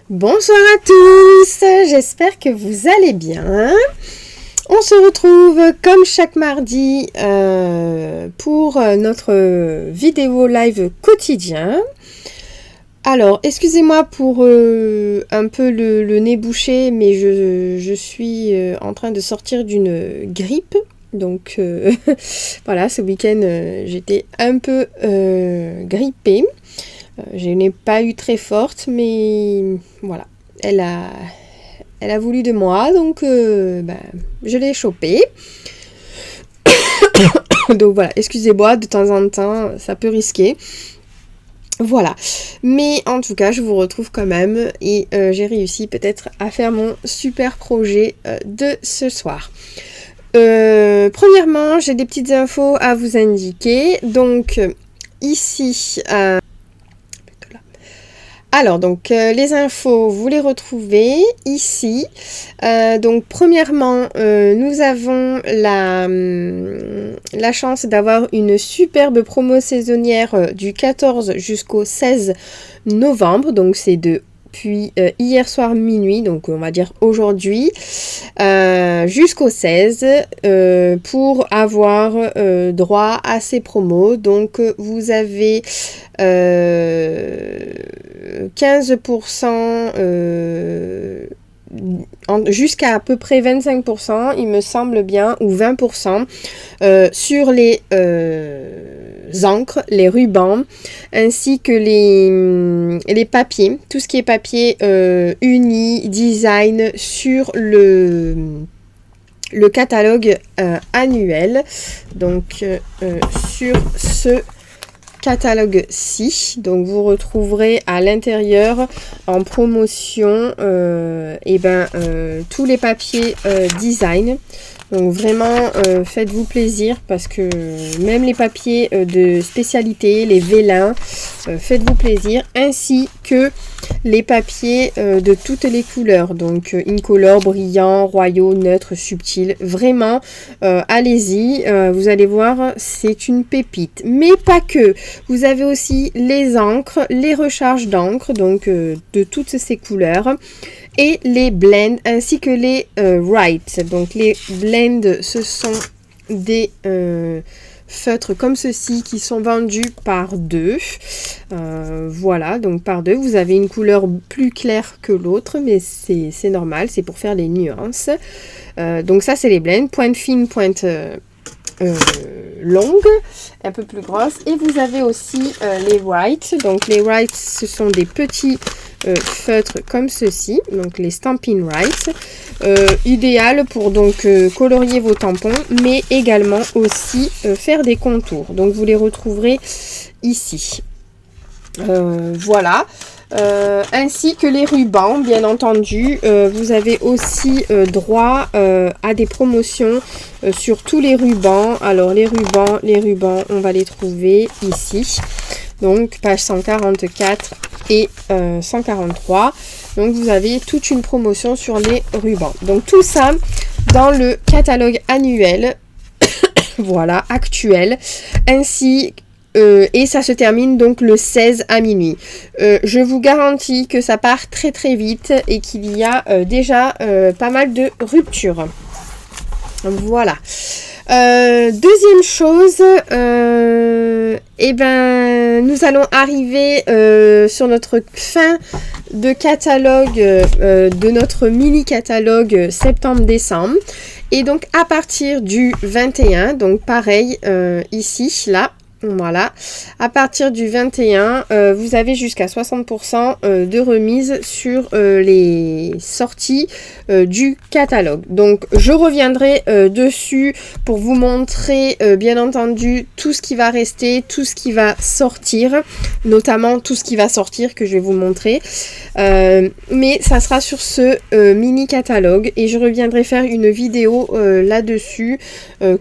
Bonsoir à tous, j'espère que vous allez bien. On se retrouve comme chaque mardi pour notre vidéo live quotidien. Alors, excusez-moi pour un peu le nez bouché, mais je suis en train de sortir d'une grippe. Donc voilà, ce week-end j'étais un peu grippée. Je n'ai pas eu très forte, mais voilà, elle a voulu de moi, donc je l'ai chopée. Donc voilà, excusez-moi, de temps en temps, ça peut risquer. Voilà, mais en tout cas, je vous retrouve quand même et j'ai réussi peut-être à faire mon super projet de ce soir. Premièrement, j'ai des petites infos à vous indiquer. Donc ici... Alors, donc, les infos, vous les retrouvez ici. Donc, premièrement, nous avons la chance d'avoir une superbe promo saisonnière du 14 jusqu'au 16 novembre. Donc, c'est depuis hier soir minuit, donc on va dire aujourd'hui, jusqu'au 16 pour avoir droit à ces promos. Donc, vous avez 15% jusqu'à à peu près 25%, il me semble bien, ou 20% sur les encres, les rubans, ainsi que les papiers, tout ce qui est papier uni, design sur le catalogue annuel. Donc sur ce catalogue-ci, donc vous retrouverez à l'intérieur en promotion tous les papiers design. Donc vraiment faites-vous plaisir parce que même les papiers de spécialité, les vélins, faites-vous plaisir, ainsi que les papiers de toutes les couleurs, donc incolore, brillant, royaux, neutres, subtils, vraiment allez-y, vous allez voir, c'est une pépite, mais pas que, vous avez aussi les encres, les recharges d'encre, donc de toutes ces couleurs, et les blends ainsi que les writes. Donc les blends, ce sont des feutres comme ceci qui sont vendus par deux. Voilà, donc par deux. Vous avez une couleur plus claire que l'autre, mais c'est normal, c'est pour faire les nuances. Donc ça, c'est les blends, pointe fine, pointe longue, un peu plus grosse. Et vous avez aussi les writes. Donc les writes, ce sont des petits feutres comme ceci, donc les Stampin' Writes, idéal pour donc colorier vos tampons, mais également aussi faire des contours. Donc vous les retrouverez ici. Voilà. Ainsi que les rubans, bien entendu. Vous avez aussi droit à des promotions sur tous les rubans. Alors les rubans, on va les trouver ici. Donc page 144 et 143. Donc vous avez toute une promotion sur les rubans. Donc tout ça dans le catalogue annuel, voilà, actuel, ainsi et ça se termine donc le 16 à minuit. Je vous garantis que ça part très très vite et qu'il y a déjà pas mal de ruptures. Voilà. Deuxième chose, nous allons arriver sur notre fin de catalogue, de notre mini catalogue septembre-décembre. Et donc à partir du 21, donc pareil ici, là, voilà, à partir du 21, vous avez jusqu'à 60% de remise sur les sorties du catalogue. Donc je reviendrai dessus pour vous montrer bien entendu tout ce qui va rester, tout ce qui va sortir, notamment tout ce qui va sortir que je vais vous montrer. Mais ça sera sur ce mini catalogue et je reviendrai faire une vidéo là-dessus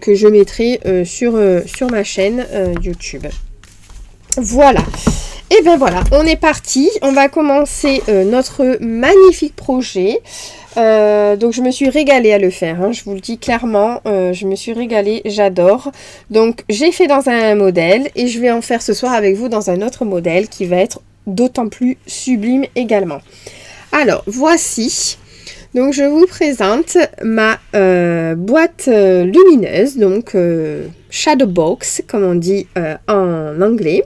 que je mettrai sur ma chaîne YouTube. Voilà. Et bien voilà, on est parti. On va commencer notre magnifique projet. Donc je me suis régalée à le faire, hein, je vous le dis clairement, je me suis régalée, j'adore. Donc j'ai fait dans un modèle et je vais en faire ce soir avec vous dans un autre modèle qui va être d'autant plus sublime également. Alors, voici. Donc, je vous présente ma boîte lumineuse, donc Shadow Box, comme on dit en anglais.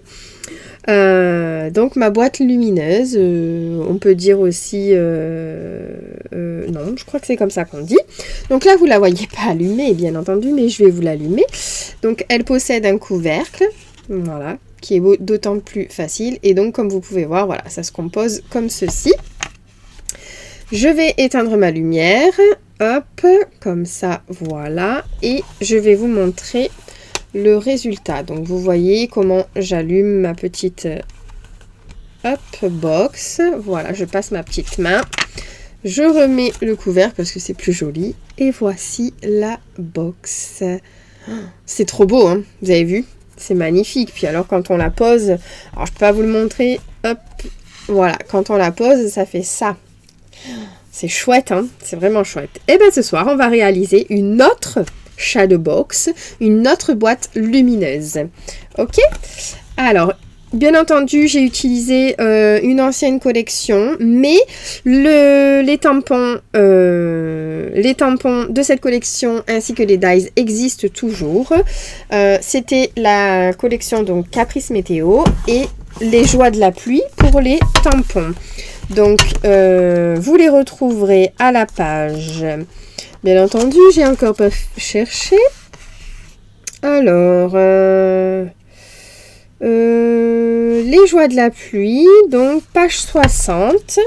Donc, ma boîte lumineuse, on peut dire aussi... non, je crois que c'est comme ça qu'on dit. Donc là, vous la voyez pas allumée, bien entendu, mais je vais vous l'allumer. Donc, elle possède un couvercle, voilà, qui est d'autant plus facile. Et donc, comme vous pouvez voir, voilà, ça se compose comme ceci. Je vais éteindre ma lumière, hop, comme ça, voilà. Et je vais vous montrer le résultat. Donc, vous voyez comment j'allume ma petite box. Voilà, je passe ma petite main. Je remets le couvercle parce que c'est plus joli. Et voici la box. C'est trop beau, hein, vous avez vu? C'est magnifique. Puis alors, quand on la pose, alors je peux pas vous le montrer, hop, voilà, quand on la pose, ça fait ça. C'est chouette, hein, c'est vraiment chouette. Et bien ce soir, on va réaliser une autre Shadow Box, une autre boîte lumineuse. Ok? Alors, bien entendu, j'ai utilisé une ancienne collection, mais les tampons de cette collection ainsi que les dies existent toujours. C'était la collection donc Caprice Météo et les Joies de la pluie pour les tampons. Donc, vous les retrouverez à la page. Bien entendu, j'ai encore pas cherché. Alors, les Joies de la pluie, donc page 60.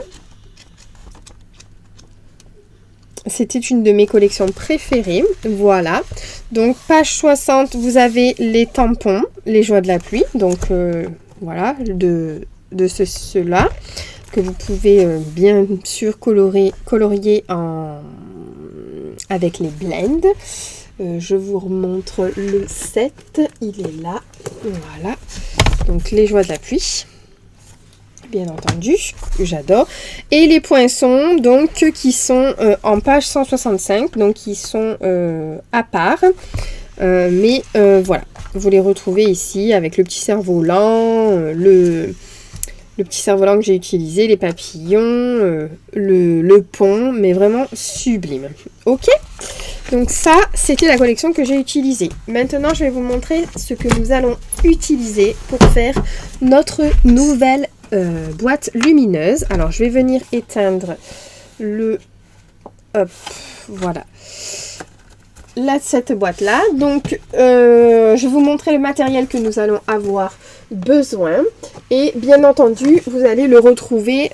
C'était une de mes collections préférées. Voilà. Donc, page 60, vous avez les tampons, les Joies de la pluie. Donc, voilà, de ceux-là. Que vous pouvez bien sûr colorier avec les blends. Je vous remontre le set. Il est là. Voilà. Donc les Joies de la pluie. Bien entendu. J'adore. Et les poinçons, donc, qui sont en page 165. Donc, qui sont à part. Mais voilà. Vous les retrouvez ici avec le petit cerf-volant, le petit cerf-volant que j'ai utilisé, les papillons, le pont, mais vraiment sublime. Ok? Donc ça, c'était la collection que j'ai utilisée. Maintenant, je vais vous montrer ce que nous allons utiliser pour faire notre nouvelle boîte lumineuse. Alors, je vais venir éteindre le... Hop, voilà. Là, cette boîte-là. Donc, je vais vous montrer le matériel que nous allons avoir besoin. Et bien entendu, vous allez le retrouver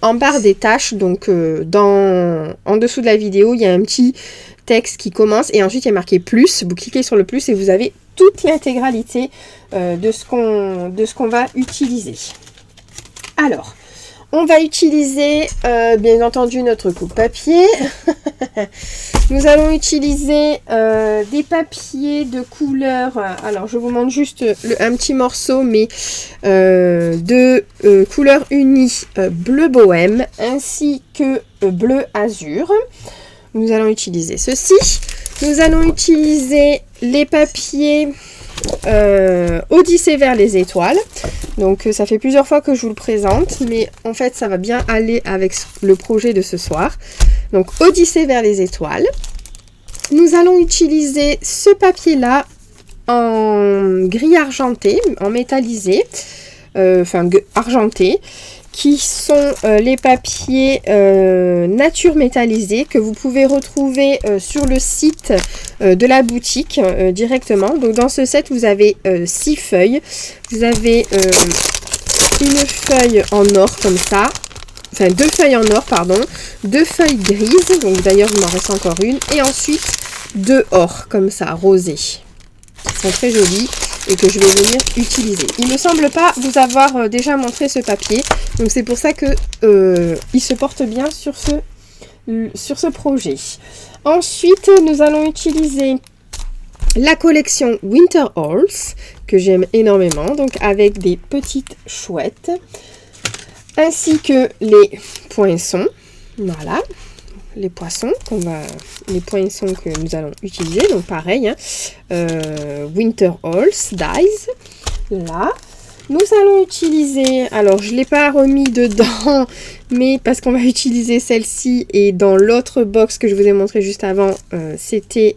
en barre des tâches. Donc, en dessous de la vidéo, il y a un petit texte qui commence. Et ensuite, il y a marqué plus. Vous cliquez sur le plus et vous avez toute l'intégralité de ce qu'on va utiliser. Alors, on va utiliser, bien entendu, notre coupe-papier. Nous allons utiliser des papiers de couleur. Alors, je vous montre juste un petit morceau, mais de couleur unie bleu bohème, ainsi que bleu azur. Nous allons utiliser ceci. Nous allons utiliser les papiers Odyssée vers les étoiles. Donc ça fait plusieurs fois que je vous le présente, mais en fait ça va bien aller avec le projet de ce soir. Donc Odyssée vers les étoiles. Nous allons utiliser ce papier là en gris argenté, en métallisé, enfin argenté, qui sont les papiers nature métallisés que vous pouvez retrouver sur le site de la boutique directement. Donc dans ce set, vous avez 6 feuilles. Vous avez une feuille en or comme ça. Enfin, 2 feuilles en or, pardon. 2 feuilles grises. Donc d'ailleurs, il m'en reste encore une. Et ensuite, 2 or comme ça, rosés. Qui sont très jolis et que je vais venir utiliser. Il ne me semble pas vous avoir déjà montré ce papier. Donc c'est pour ça que il se porte bien sur ce projet. Ensuite, nous allons utiliser la collection Winter Halls, que j'aime énormément, donc avec des petites chouettes, ainsi que les poinçons. Voilà, les poinçons que nous allons utiliser. Donc pareil, hein, Winter Halls Dies. Là, Nous allons utiliser, alors je ne l'ai pas remis dedans, mais parce qu'on va utiliser celle-ci et dans l'autre box que je vous ai montré juste avant, c'était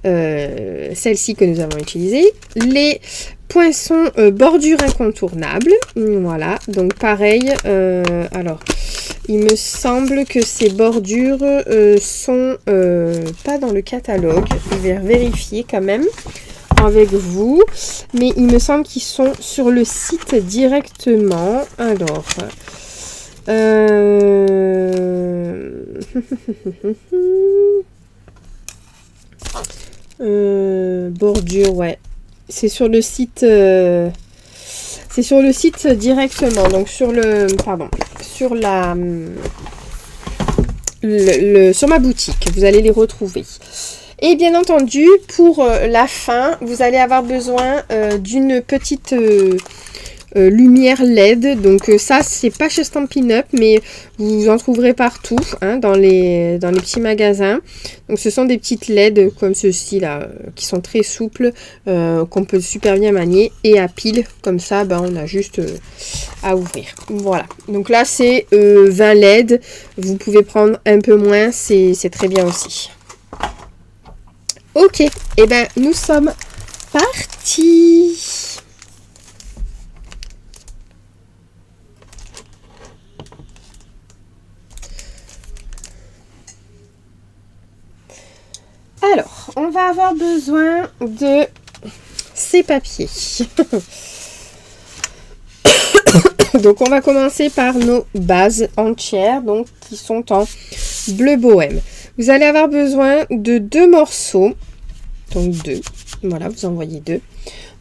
celle-ci que nous avons utilisée. Les poinçons bordure incontournable, voilà, donc pareil, alors il me semble que ces bordures sont pas dans le catalogue, je vais vérifier quand même avec vous, mais il me semble qu'ils sont sur le site directement. Alors, bordure, ouais, c'est sur le site, c'est sur le site directement, donc sur le, pardon, sur la, sur ma boutique, vous allez les retrouver. Et bien entendu, pour la fin, vous allez avoir besoin d'une petite lumière LED. Donc ça, c'est pas chez Stampin' Up, mais vous en trouverez partout, hein, dans les petits magasins. Donc ce sont des petites LED comme ceci là, qui sont très souples, qu'on peut super bien manier. Et à pile, comme ça, ben, on a juste à ouvrir. Voilà. Donc là, c'est 20 LED. Vous pouvez prendre un peu moins, c'est très bien aussi. Ok, et ben nous sommes partis. Alors, on va avoir besoin de ces papiers. Donc on va commencer par nos bases entières, donc qui sont en bleu bohème. Vous allez avoir besoin de 2 morceaux, donc 2, voilà, vous en voyez 2,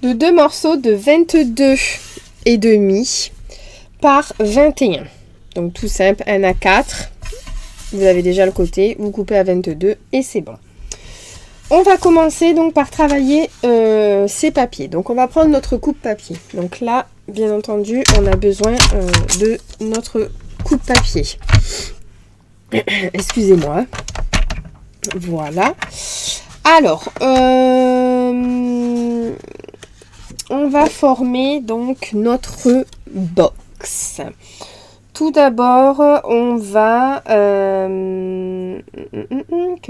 de 2 morceaux de 22,5 par 21. Donc tout simple, 1 à 4, vous avez déjà le côté, vous coupez à 22 et c'est bon. On va commencer donc par travailler ces papiers. Donc on va prendre notre coupe-papier. Donc là, bien entendu, on a besoin de notre coupe-papier. Excusez-moi. Voilà. Alors, on va former donc notre box. Tout d'abord, on va... que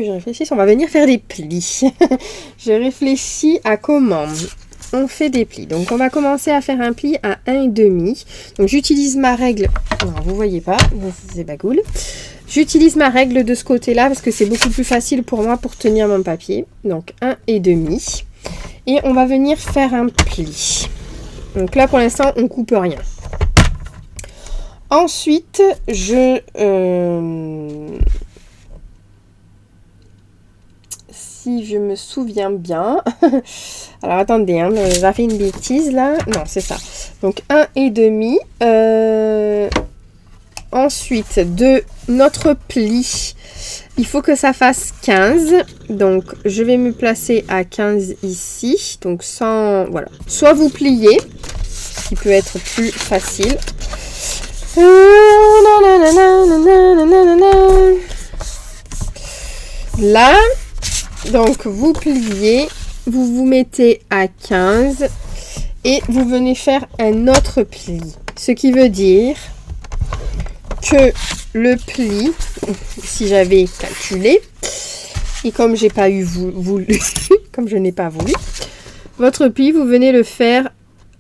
je réfléchisse, on va venir faire des plis. Je réfléchis à comment on fait des plis. Donc, on va commencer à faire un pli à 1,5. Donc, j'utilise ma règle... Non, vous voyez pas, c'est pas cool. J'utilise ma règle de ce côté-là parce que c'est beaucoup plus facile pour moi pour tenir mon papier. Donc 1,5. Et on va venir faire un pli. Donc là, pour l'instant, on ne coupe rien. Ensuite, si je me souviens bien... Alors, attendez, hein, j'ai fait une bêtise là. Non, c'est ça. Donc 1,5. Ensuite, de notre pli, il faut que ça fasse 15. Donc, je vais me placer à 15 ici. Donc, sans... Voilà. Soit vous pliez, ce qui peut être plus facile. Là, donc, vous pliez, vous vous mettez à 15 et vous venez faire un autre pli. Ce qui veut dire... que le pli, si j'avais calculé, et comme j'ai pas voulu, comme je n'ai pas voulu, votre pli, vous venez le faire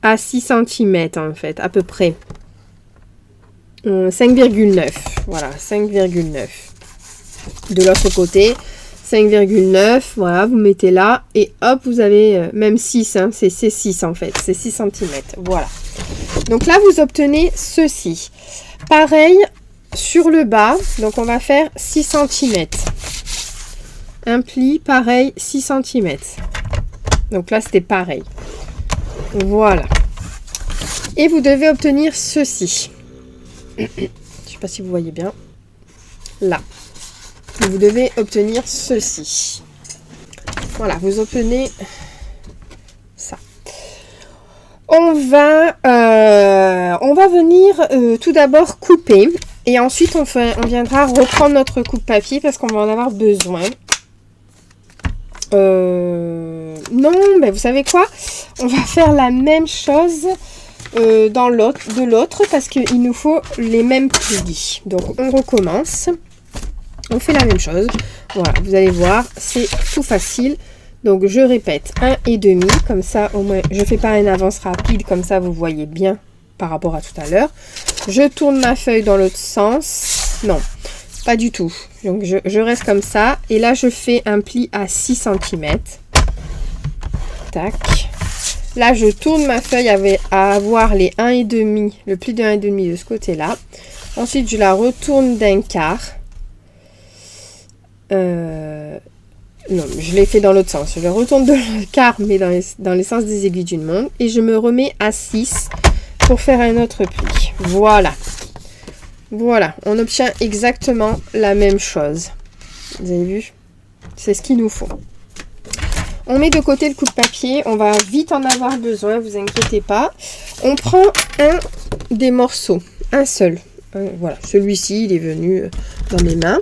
à 6 cm en fait, à peu près. 5,9. Voilà, 5,9. De l'autre côté, 5,9. Voilà, vous mettez là, et hop, vous avez même 6, hein, c'est 6 en fait, c'est 6 cm. Voilà. Donc là, vous obtenez ceci. Pareil, sur le bas, donc on va faire 6 cm. Un pli, pareil, 6 cm. Donc là, c'était pareil. Voilà. Et vous devez obtenir ceci. Je ne sais pas si vous voyez bien. Là. Vous devez obtenir ceci. Voilà, vous obtenez ça. On va venir tout d'abord couper et ensuite on viendra reprendre notre coupe-papier parce qu'on va en avoir besoin. Non, mais vous savez quoi? On va faire la même chose de l'autre parce qu'il nous faut les mêmes plis. Donc on recommence. On fait la même chose. Voilà, vous allez voir, c'est tout facile. Donc je répète 1,5, comme ça au moins je fais pas une avance rapide, comme ça vous voyez bien par rapport à tout à l'heure. Je tourne ma feuille dans l'autre sens. Non, pas du tout. Donc je reste comme ça. Et là je fais un pli à 6 cm. Tac. Là je tourne ma feuille à avoir les 1,5, le pli de 1,5 de ce côté-là. Ensuite je la retourne d'un quart. Non, je l'ai fait dans l'autre sens. Je le retourne de quart, mais dans les sens des aiguilles d'une montre. Et je me remets à 6 pour faire un autre pli. Voilà. Voilà, on obtient exactement la même chose. Vous avez vu? C'est ce qu'il nous faut. On met de côté le coupe-papier. On va vite en avoir besoin, vous inquiétez pas. On prend un des morceaux, un seul. Voilà, celui-ci, il est venu dans mes mains.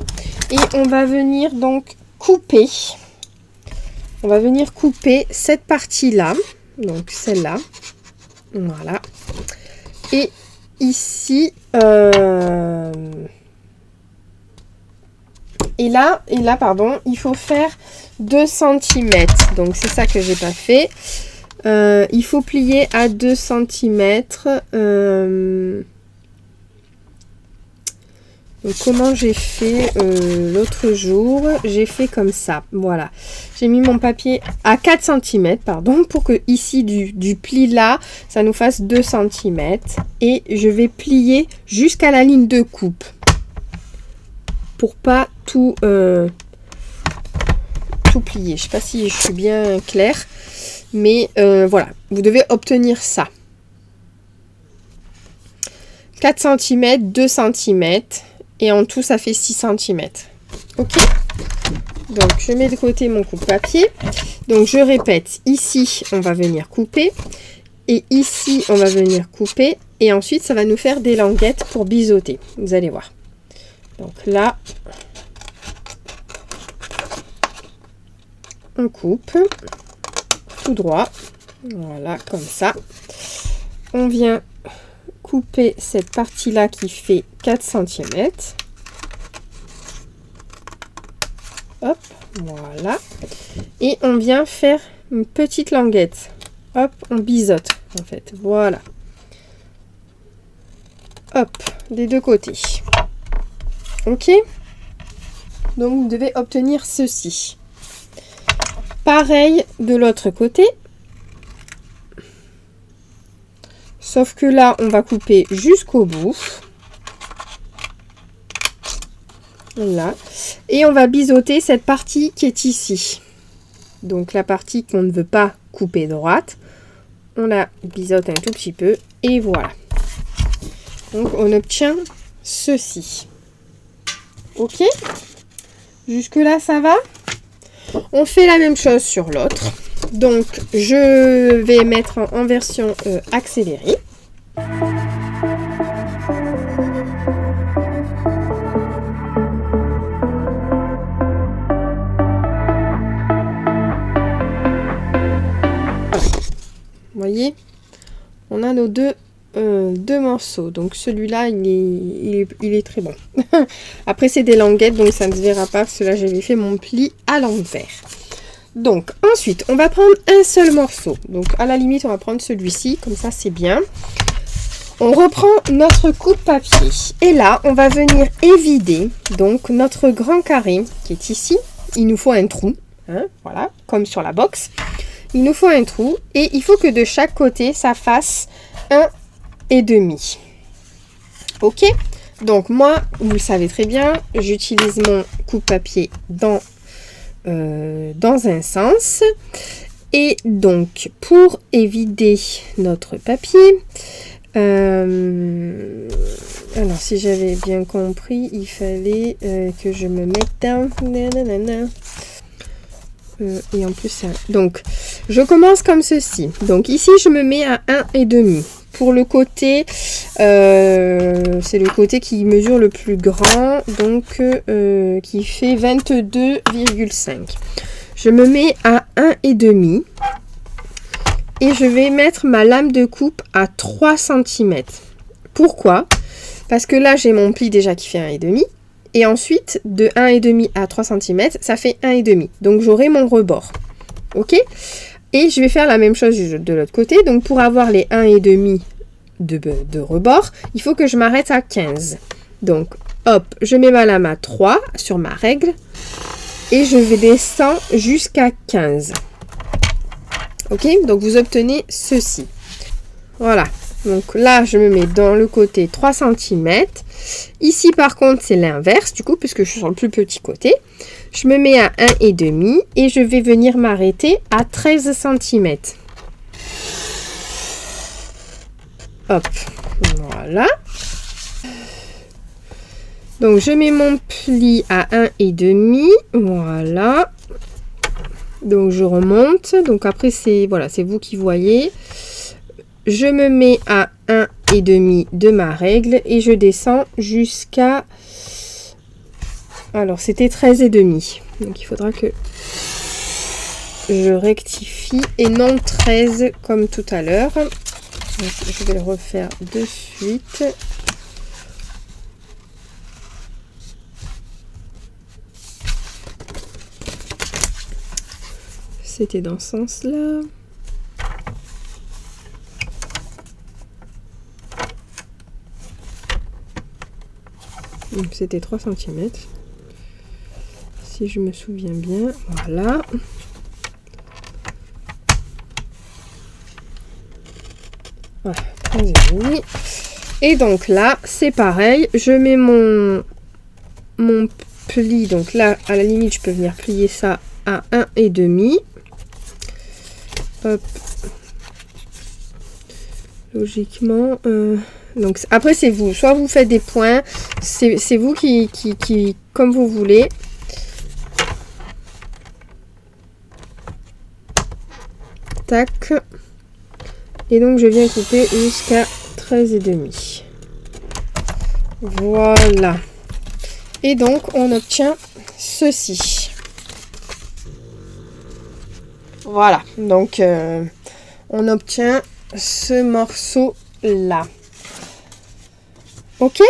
Et on va venir donc couper. On va venir couper cette partie-là. Donc celle-là. Voilà. Et ici. Et là, pardon, il faut faire 2 cm. Donc c'est ça que j'ai pas fait. Il faut plier à 2 cm. Donc, comment j'ai fait l'autre jour? J'ai fait comme ça, voilà. J'ai mis mon papier à 4 cm, pardon, pour que ici du pli là, ça nous fasse 2 cm. Et je vais plier jusqu'à la ligne de coupe. Pour pas tout plier. Je sais pas si je suis bien claire. Mais voilà, vous devez obtenir ça. 4 cm, 2 cm. Et en tout, ça fait 6 cm. Ok? Donc, je mets de côté mon coupe-papier. Donc, je répète. Ici, on va venir couper. Et ici, on va venir couper. Et ensuite, ça va nous faire des languettes pour biseauter. Vous allez voir. Donc là, on coupe tout droit. Voilà, comme ça. On vient couper cette partie-là qui fait 4 cm. Hop, voilà. Et on vient faire une petite languette. Hop, on biseaute, en fait. Voilà. Hop, des deux côtés. Ok? Donc, vous devez obtenir ceci. Pareil de l'autre côté. Sauf que là, on va couper jusqu'au bout. Là. Et on va biseauter cette partie qui est ici. Donc, la partie qu'on ne veut pas couper droite. On la biseaute un tout petit peu. Et voilà. Donc, on obtient ceci. Ok? Jusque-là, ça va? On fait la même chose sur l'autre. Donc, je vais mettre en version accélérée. Vous voyez, on a nos deux morceaux. Donc, celui-là, il est très bon. Après, c'est des languettes, donc ça ne se verra pas parce que là, j'avais fait mon pli à l'envers. Donc, ensuite, on va prendre un seul morceau. Donc, à la limite, on va prendre celui-ci. Comme ça, c'est bien. On reprend notre coupe-papier. Et là, on va venir évider donc notre grand carré qui est ici. Il nous faut un trou. Hein, voilà, comme sur la box. Il nous faut un trou. Et il faut que de chaque côté, ça fasse 1,5. Ok? Donc, moi, vous le savez très bien, j'utilise mon coupe-papier dans un sens. Et donc, pour évider notre papier, alors si j'avais bien compris, il fallait que je me mette dans... et en plus, ça... Donc, je commence comme ceci. Donc, ici, je me mets à 1,5. Pour le côté, c'est le côté qui mesure le plus grand, donc qui fait 22,5. Je me mets à 1,5. et je vais mettre ma lame de coupe à 3 cm. Pourquoi? Parce que là, j'ai mon pli déjà qui fait 1,5. Et ensuite, de 1,5 à 3 cm, ça fait 1,5. Donc, j'aurai mon rebord. Ok? Et je vais faire la même chose de l'autre côté. Donc, pour avoir les 1,5 de rebord, il faut que je m'arrête à 15. Donc, hop, je mets ma lame à 3 sur ma règle. Et je vais descendre jusqu'à 15. Ok? Donc, vous obtenez ceci. Voilà. Donc là, je me mets dans le côté 3 cm. Ici, par contre, c'est l'inverse, du coup, puisque je suis sur le plus petit côté. Je me mets à 1,5 et je vais venir m'arrêter à 13 cm. Hop, voilà. Donc, je mets mon pli à 1,5. Voilà. Donc, je remonte. Donc, après, c'est voilà, c'est vous qui voyez. Je me mets à 1,5 de ma règle et je descends jusqu'à... Alors, c'était 13,5. Donc, il faudra que je rectifie et non 13 comme tout à l'heure. Je vais le refaire de suite. C'était dans ce sens-là. C'était 3 cm. Si je me souviens bien. Voilà. Voilà, 13,5. Et donc là, c'est pareil. Je mets mon pli. Donc là, à la limite, je peux venir plier ça à 1,5. Hop. Logiquement, donc après c'est vous. Soit vous faites des points, c'est vous qui comme vous voulez. Tac. Et donc je viens couper jusqu'à 13,5. Voilà. Et donc on obtient ceci. Voilà. Donc on obtient ce morceau là. Ok,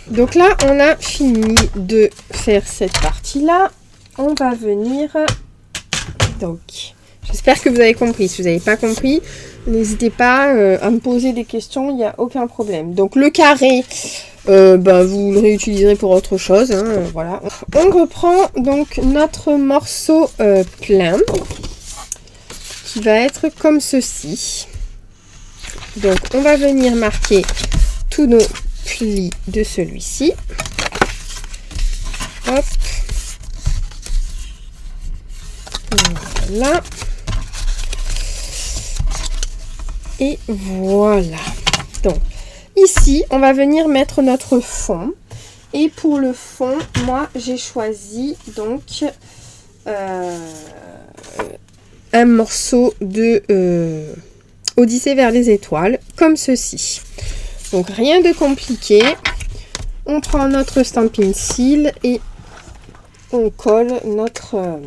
donc là on a fini de faire cette partie là. On va venir, donc j'espère que vous avez compris. Si vous n'avez pas compris, n'hésitez pas à me poser des questions, il n'y a aucun problème. Donc le carré, vous le réutiliserez pour autre chose, hein, voilà. On reprend donc notre morceau plein qui va être comme ceci. Donc, on va venir marquer tous nos plis de celui-ci. Hop. Voilà. Et voilà. Donc, ici, on va venir mettre notre fond. Et pour le fond, moi, j'ai choisi donc un morceau de... Odyssée vers les étoiles, comme ceci. Donc rien de compliqué. On prend notre stamping seal et on colle notre...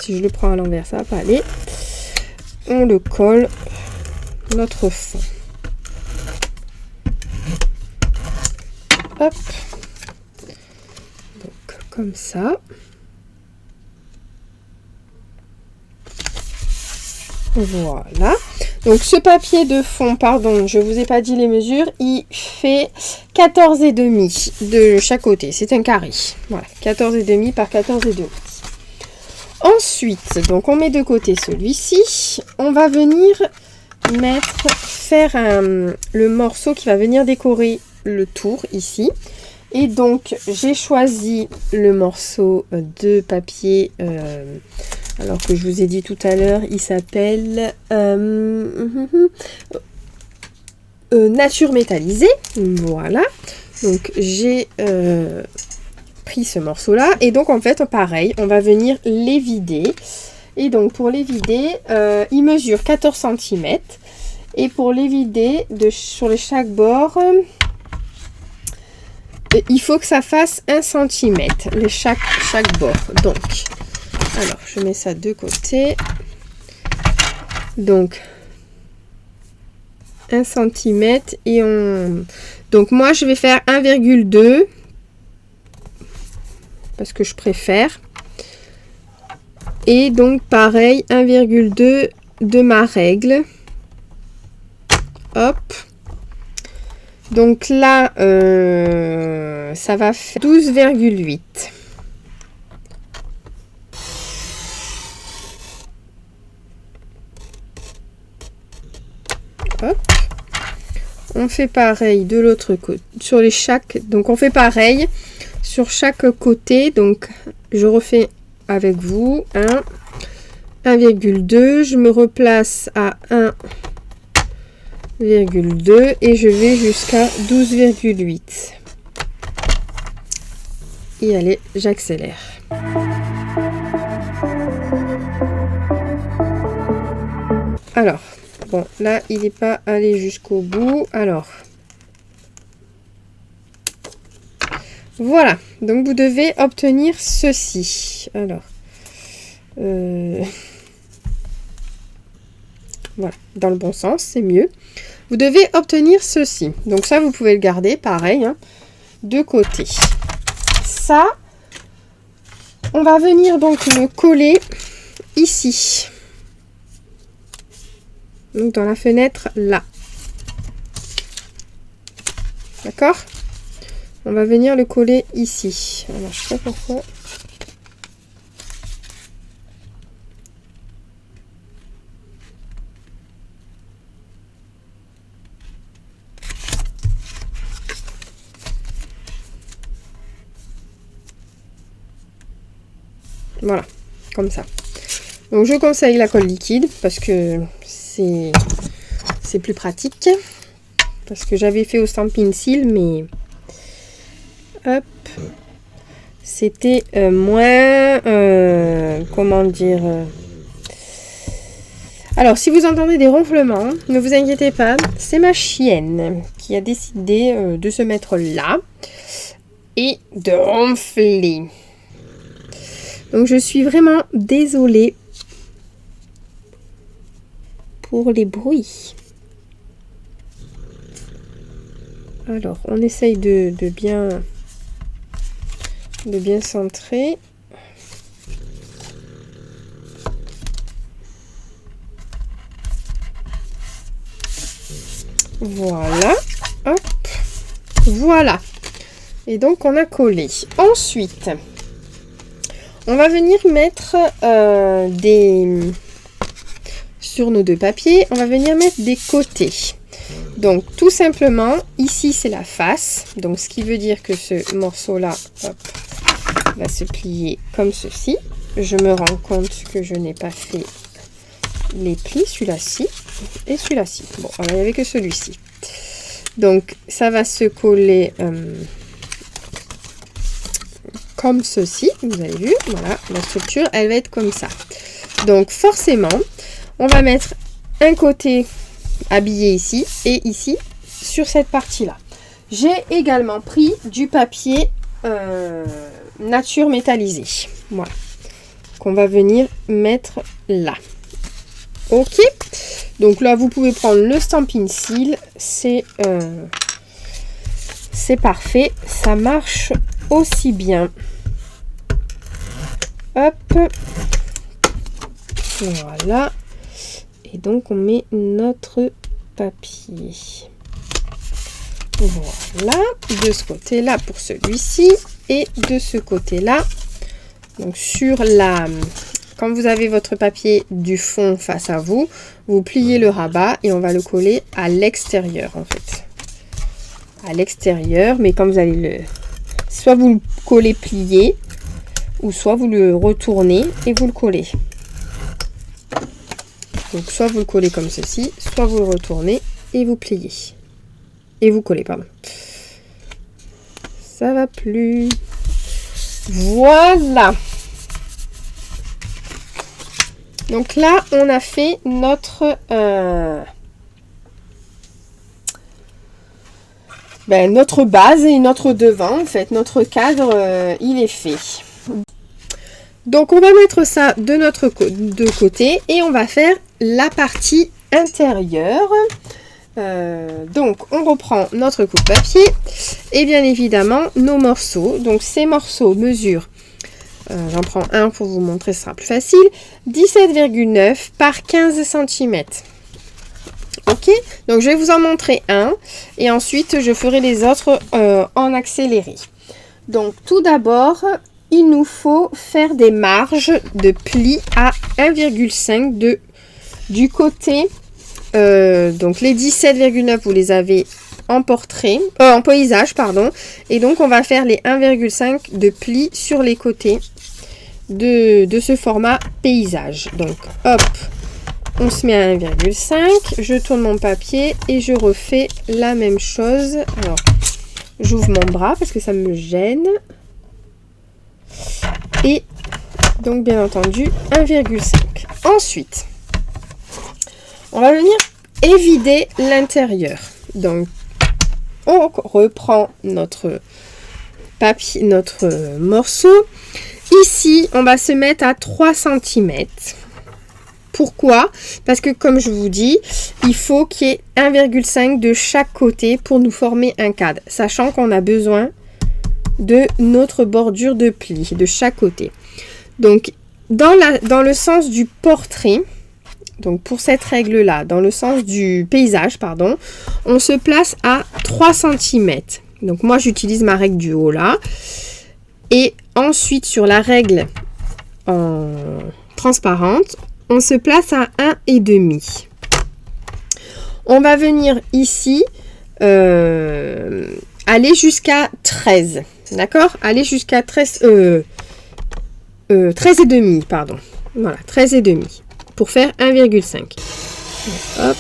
Si je le prends à l'envers, ça va pas aller. On le colle, notre fond. Hop. Donc comme ça. Voilà. Donc ce papier de fond, pardon, je vous ai pas dit les mesures, il fait 14,5 de chaque côté. C'est un carré. Voilà, 14,5 par 14,5. Ensuite, donc on met de côté celui-ci. On va venir faire le morceau qui va venir décorer le tour ici. Et donc j'ai choisi le morceau de papier... alors que je vous ai dit tout à l'heure, il s'appelle Nature métallisée. Voilà. Donc j'ai pris ce morceau-là. Et donc en fait, pareil, on va venir les vider. Et donc pour les vider, il mesure 14 cm. Et pour les vider sur chaque bord, il faut que ça fasse 1 cm chaque bord. Donc Alors, je mets ça de côté. Donc, 1 cm et on... Donc, moi, je vais faire 1,2 parce que je préfère. Et donc, pareil, 1,2 de ma règle. Hop. Donc là, ça va faire 12,8. Hop. On fait pareil de l'autre côté. Sur les chaque. Donc on fait pareil sur chaque côté. Donc je refais avec vous. 1,2. Je me replace à 1,2 et je vais jusqu'à 12,8. Et allez, j'accélère. Alors, bon, là, il n'est pas allé jusqu'au bout. Alors, voilà. Donc, vous devez obtenir ceci. Alors, voilà, dans le bon sens, c'est mieux. Vous devez obtenir ceci. Donc ça, vous pouvez le garder, pareil, hein, de côté. Ça, on va venir donc le coller ici. Donc dans la fenêtre, là. D'accord? On va venir le coller ici. Alors, je sais pas pourquoi. Voilà, comme ça. Donc je conseille la colle liquide parce que c'est plus pratique. Parce que j'avais fait au Stampin' Seal, mais hop, c'était moins, comment dire. Alors si vous entendez des ronflements, ne vous inquiétez pas, c'est ma chienne qui a décidé de se mettre là et de ronfler. Donc je suis vraiment désolée pour les bruits. Alors on essaye de bien centrer. Voilà. Hop. Voilà. Et donc on a collé. Ensuite, on va venir mettre sur nos deux papiers, on va venir mettre des côtés. Donc tout simplement, ici c'est la face. Donc ce qui veut dire que ce morceau-là va se plier comme ceci. Je me rends compte que je n'ai pas fait les plis, celui-là-ci et celui-là-ci. Bon, alors, il n'y avait que celui-ci. Donc ça va se coller comme ceci, vous avez vu, voilà, la structure, elle va être comme ça. Donc forcément, on va mettre un côté habillé ici et ici sur cette partie-là. J'ai également pris du papier nature métallisé, voilà, qu'on va venir mettre là. Ok, donc là vous pouvez prendre le Stampin' Seal, c'est parfait, ça marche aussi bien. Hop, voilà, et donc on met notre papier. Voilà, de ce côté-là pour celui-ci et de ce côté-là. Donc sur la... Quand vous avez votre papier du fond face à vous, vous pliez le rabat et on va le coller à l'extérieur en fait. À l'extérieur, mais quand vous allez le... Soit vous le collez plié, ou soit vous le retournez et vous le collez. Donc soit vous le collez comme ceci, soit vous le retournez et vous pliez. Et vous collez, pardon. Ça va plus. Voilà. Donc là, on a fait notre notre base et notre devant. En fait, notre cadre, il est fait. Donc on va mettre ça de notre de côté et on va faire la partie intérieure. Donc on reprend notre coupe-papier et bien évidemment nos morceaux. Donc ces morceaux mesurent, j'en prends un pour vous montrer, ce sera plus facile, 17,9 par 15 cm. Ok, donc je vais vous en montrer un et ensuite je ferai les autres en accéléré. Donc tout d'abord, il nous faut faire des marges de pli à 1,5 du côté. Donc les 17,9 vous les avez en portrait, en paysage pardon, et donc on va faire les 1,5 de pli sur les côtés de ce format paysage. Donc hop, on se met à 1,5, je tourne mon papier et je refais la même chose. Alors j'ouvre mon bras parce que ça me gêne. Et donc bien entendu 1,5. Ensuite, on va venir évider l'intérieur. Donc on reprend notre papier, notre morceau. Ici, on va se mettre à 3 cm. Pourquoi? Parce que comme je vous dis, il faut qu'il y ait 1,5 de chaque côté pour nous former un cadre. Sachant qu'on a besoin de notre bordure de pli de chaque côté. Donc dans le sens du portrait, donc pour cette règle là, dans le sens du paysage pardon, on se place à 3 cm. Donc moi j'utilise ma règle du haut là, et ensuite sur la règle en transparente, on se place à 1,5. On va venir ici aller jusqu'à 13. D'accord? Aller jusqu'à 13,5, pardon. Voilà, 13,5 pour faire 1,5. Hop.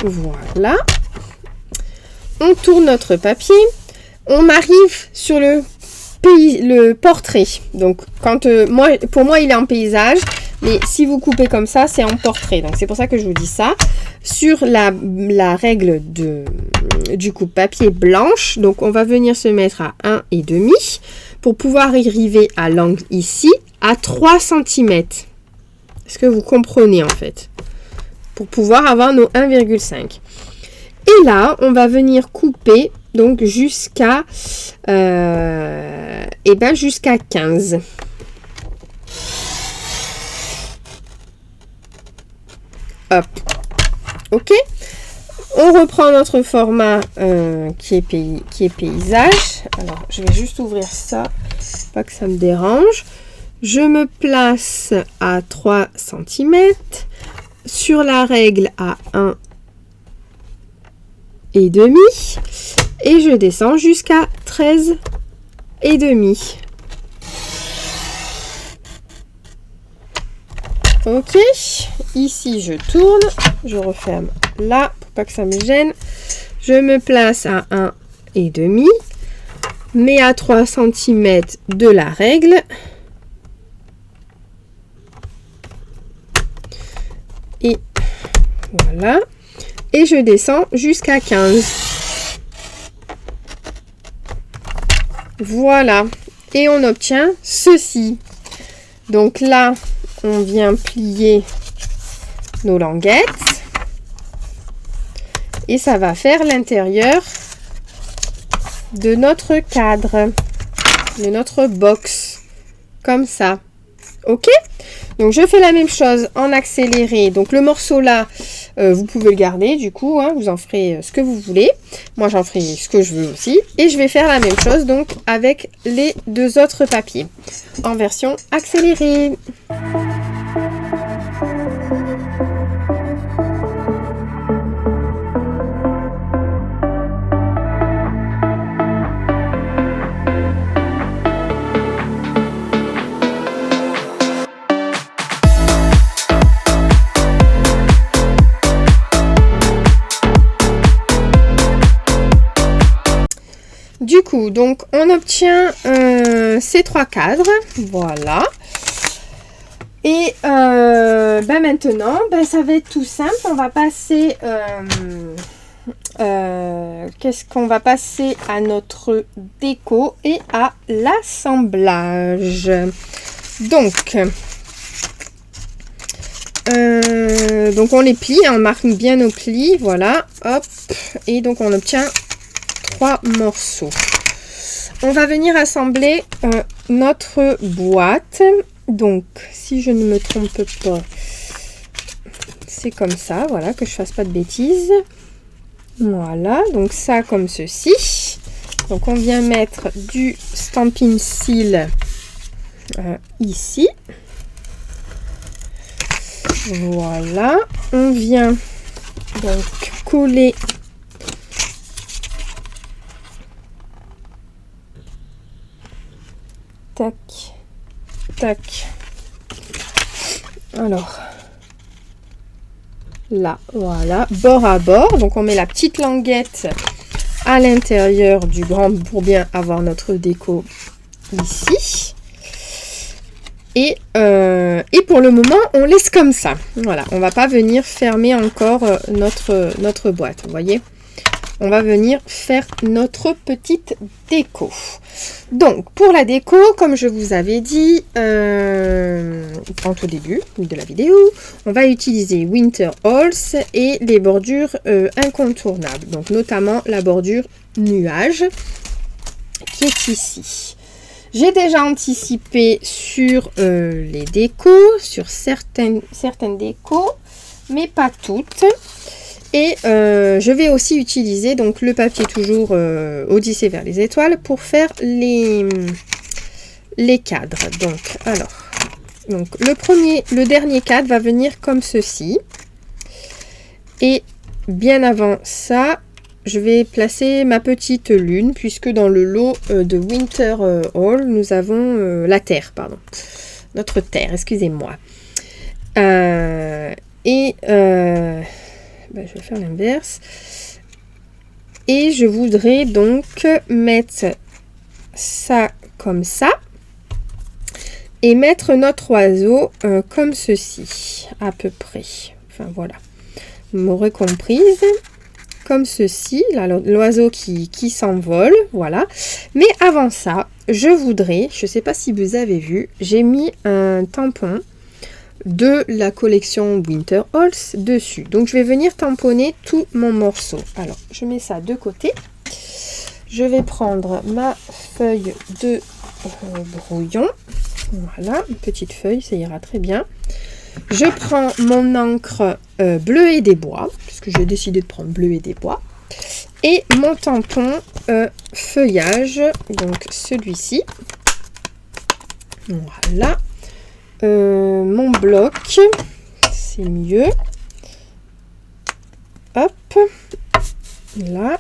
Voilà. On tourne notre papier. On arrive sur le portrait. Donc, pour moi, il est en paysage. Mais si vous coupez comme ça, c'est en portrait. Donc, c'est pour ça que je vous dis ça. Sur la règle du coupe-papier blanche, donc on va venir se mettre à 1,5 pour pouvoir arriver à l'angle ici à 3 cm. Est-ce que vous comprenez en fait? Pour pouvoir avoir nos 1,5. Et là, on va venir couper donc jusqu'à jusqu'à 15. Hop. Ok, on reprend notre format qui est paysage. Alors, je vais juste ouvrir ça, pas que ça me dérange. Je me place à 3 cm. Sur la règle à 1,5. Et je descends jusqu'à 13,5. Ok, ici je tourne, je referme là pour pas que ça me gêne. Je me place à 1,5, mais à 3 cm de la règle. Et voilà. Et je descends jusqu'à 15. Voilà. Et on obtient ceci. Donc là, on vient plier nos languettes. Et ça va faire l'intérieur de notre cadre, de notre box. Comme ça. Ok? Donc je fais la même chose en accéléré. Donc le morceau là, vous pouvez le garder du coup. Hein, vous en ferez ce que vous voulez. Moi j'en ferai ce que je veux aussi. Et je vais faire la même chose donc avec les deux autres papiers. En version accélérée. Du coup, donc on obtient ces trois cadres, voilà. Et maintenant, ça va être tout simple. On va passer qu'est-ce qu'on va passer à notre déco et à l'assemblage. Donc on les plie, on marque bien nos plis, voilà, hop, et donc on obtient 3 morceaux. On va venir assembler notre boîte. Donc si je ne me trompe pas, c'est comme ça, voilà, que je fasse pas de bêtises. Voilà, donc ça comme ceci. Donc on vient mettre du Stampin' Seal ici. Voilà, on vient donc coller tac, tac. Alors là, voilà, bord à bord. Donc on met la petite languette à l'intérieur du grand pour bien avoir notre déco ici. Et pour le moment, on laisse comme ça. Voilà, on va pas venir fermer encore notre boîte, vous voyez. On va venir faire notre petite déco. Donc, pour la déco, comme je vous avais dit en tout début de la vidéo, on va utiliser Winter Halls et les bordures incontournables. Donc, notamment la bordure nuage qui est ici. J'ai déjà anticipé sur les décos, sur certaines décos, mais pas toutes. Et je vais aussi utiliser donc le papier toujours Odyssée vers les étoiles pour faire les cadres. Donc, le dernier cadre va venir comme ceci. Et bien avant ça, je vais placer ma petite lune, puisque dans le lot de Winter Hall, nous avons la Terre, pardon. Notre Terre, excusez-moi. Je vais faire l'inverse. Et je voudrais donc mettre ça comme ça. Et mettre notre oiseau comme ceci, à peu près. Enfin, voilà. Vous m'aurez comprise. Comme ceci, l'oiseau qui s'envole, voilà. Mais avant ça, je voudrais, je ne sais pas si vous avez vu, j'ai mis un tampon de la collection Winter Halls dessus. Donc je vais venir tamponner tout mon morceau. Alors, je mets ça de côté. Je vais prendre ma feuille de brouillon. Voilà, une petite feuille, ça ira très bien. Je prends mon encre bleuet des bois, puisque j'ai décidé de prendre bleuet des bois, et mon tampon feuillage, donc celui-ci. Voilà. Mon bloc, c'est mieux. Hop, là.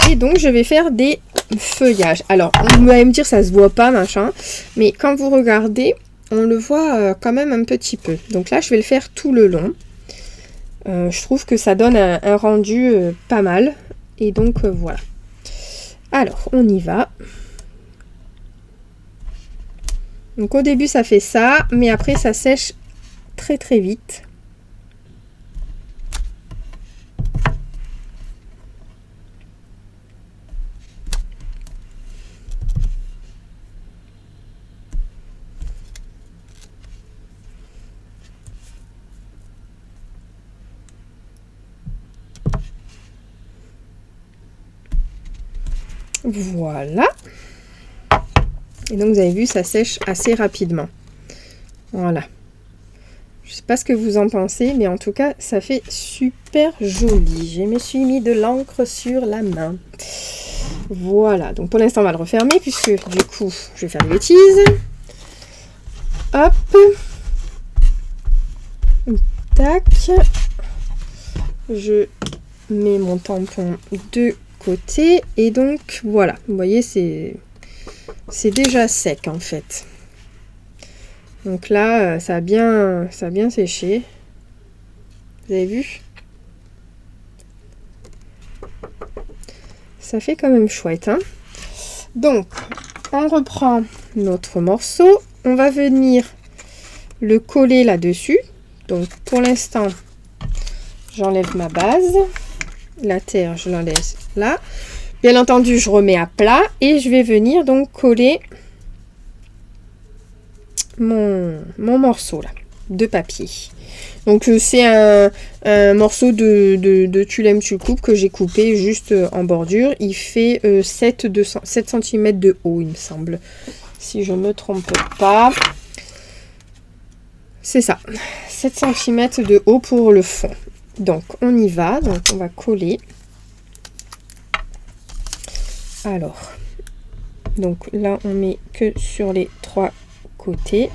Et donc, je vais faire des feuillages. Alors, vous allez me dire, ça se voit pas, machin, mais quand vous regardez, on le voit quand même un petit peu. Donc là, je vais le faire tout le long. Je trouve que ça donne un rendu pas mal. Et donc, voilà. Alors, on y va. Donc au début, ça fait ça. Mais après, ça sèche très très vite. Voilà. Et donc, vous avez vu, ça sèche assez rapidement. Voilà. Je ne sais pas ce que vous en pensez, mais en tout cas, ça fait super joli. Je me suis mis de l'encre sur la main. Voilà. Donc, pour l'instant, on va le refermer, puisque du coup, je vais faire des bêtises. Hop. Tac. Je mets mon tampon de côté. Et donc, voilà. Vous voyez, c'est déjà sec, en fait. Donc là, ça a bien séché. Vous avez vu? Ça fait quand même chouette, hein? Donc, on reprend notre morceau. On va venir le coller là-dessus. Donc, pour l'instant, j'enlève ma base. La terre, je la laisse là. Bien entendu, je remets à plat et je vais venir donc coller mon morceau là, de papier. Donc c'est un morceau de Tulem Tulkoup que j'ai coupé juste en bordure. Il fait 7 cm de haut, il me semble. Si je ne me trompe pas. C'est ça. 7 cm de haut pour le fond. Donc on y va. Donc on va coller. Alors. Donc là on met que sur les 3 côtés.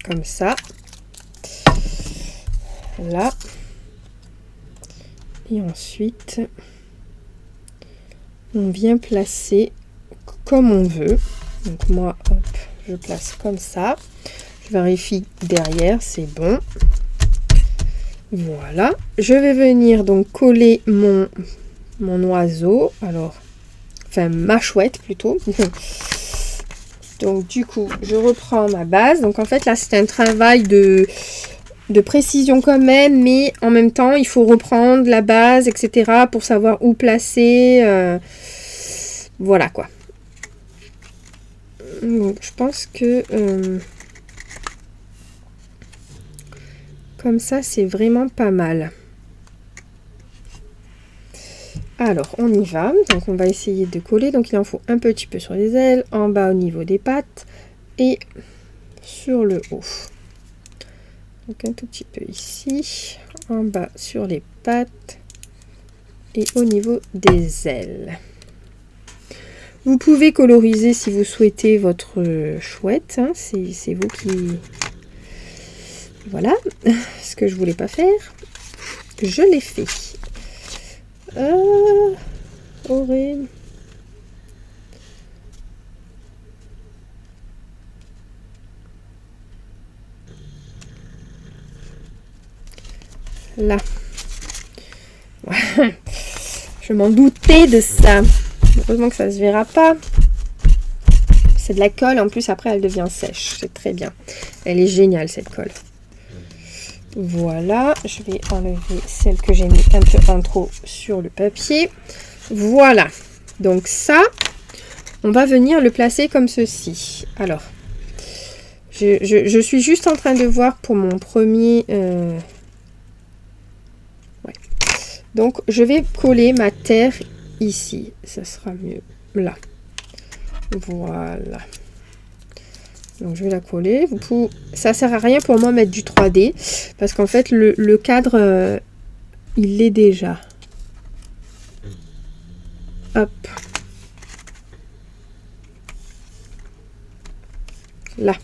Comme ça. Là. Et ensuite, on vient placer comme on veut. Donc moi, hop, je place comme ça. Je vérifie derrière, c'est bon. Voilà. Je vais venir donc coller mon oiseau. Alors, enfin ma chouette plutôt. Donc du coup, je reprends ma base. Donc en fait là, c'est un travail de précision quand même, mais en même temps, il faut reprendre la base, etc. pour savoir où placer. Voilà quoi. Donc, je pense que comme ça, c'est vraiment pas mal. Alors, on y va. Donc, on va essayer de coller. Donc, il en faut un petit peu sur les ailes, en bas au niveau des pattes et sur le haut. Donc, un tout petit peu ici, en bas sur les pattes et au niveau des ailes. Vous pouvez coloriser si vous souhaitez votre chouette. Hein. C'est vous qui... Voilà. Ce que je voulais pas faire, je l'ai fait. Horrible. Là. Je m'en doutais de ça. Heureusement que ça se verra pas. C'est de la colle. En plus, après, elle devient sèche. C'est très bien. Elle est géniale, cette colle. Voilà. Je vais enlever celle que j'ai mis un peu en trop sur le papier. Voilà. Donc ça, on va venir le placer comme ceci. Alors, je suis juste en train de voir pour mon premier... Ouais. Donc, je vais coller ma terre ici. Ça sera mieux. Là. Voilà. Donc, je vais la coller. Ça sert à rien pour moi mettre du 3D. Parce qu'en fait, le cadre, il l'est déjà. Hop. Là.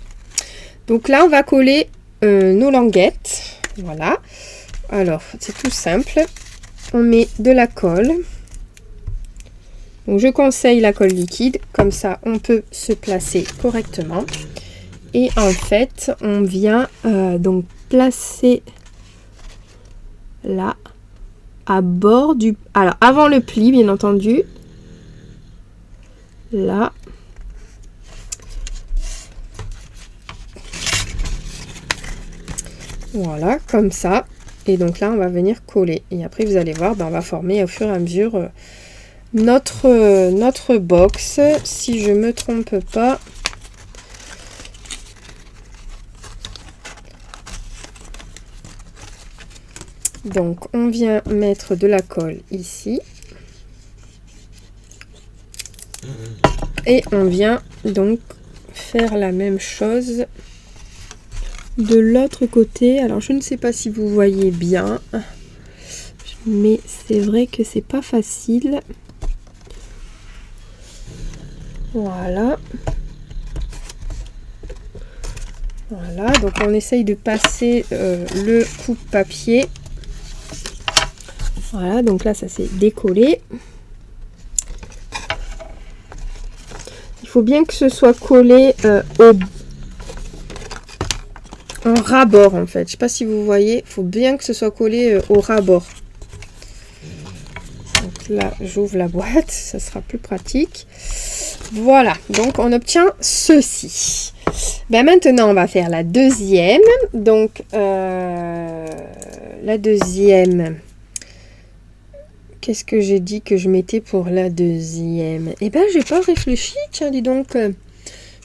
Donc là, on va coller nos languettes. Voilà. Alors, c'est tout simple. On met de la colle. Donc, je conseille la colle liquide. Comme ça, on peut se placer correctement. Et en fait, on vient donc placer là, à bord du... Alors, avant le pli, bien entendu. Là. Voilà, comme ça. Et donc là, on va venir coller. Et après, vous allez voir, on va former au fur et à mesure notre box. Si je ne me trompe pas. Donc, on vient mettre de la colle ici. Et on vient donc faire la même chose de l'autre côté. Alors, je ne sais pas si vous voyez bien, mais c'est vrai que c'est pas facile. Voilà. Voilà, donc on essaye de passer le coupe-papier. Voilà, donc là, ça s'est décollé. Il faut bien que ce soit collé en ras-bord, en fait. Je sais pas si vous voyez, il faut bien que ce soit collé au ras-bord. Donc là, j'ouvre la boîte, ça sera plus pratique. Voilà, donc on obtient ceci. Ben maintenant, on va faire la deuxième. Donc, la deuxième, Qu'est-ce que j'ai dit que je mettais pour la deuxième? Eh ben, j'ai pas réfléchi, tiens, dis donc.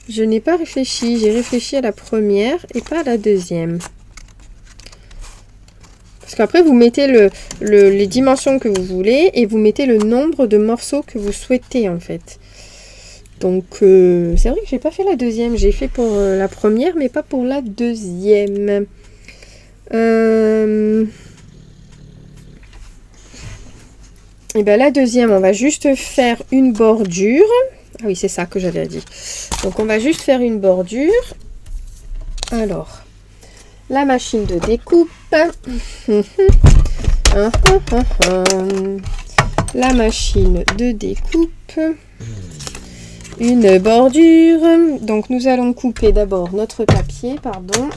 Je n'ai pas réfléchi. J'ai réfléchi à la première et pas à la deuxième. Parce qu'après, vous mettez les dimensions que vous voulez et vous mettez le nombre de morceaux que vous souhaitez, en fait. Donc, c'est vrai que j'ai pas fait la deuxième. J'ai fait pour la première, mais pas pour la deuxième. Et bien la deuxième, on va juste faire une bordure. Ah oui, c'est ça que j'avais dit. Donc on va juste faire une bordure. Alors, la machine de découpe. La machine de découpe. Une bordure. Donc nous allons couper d'abord notre papier, pardon.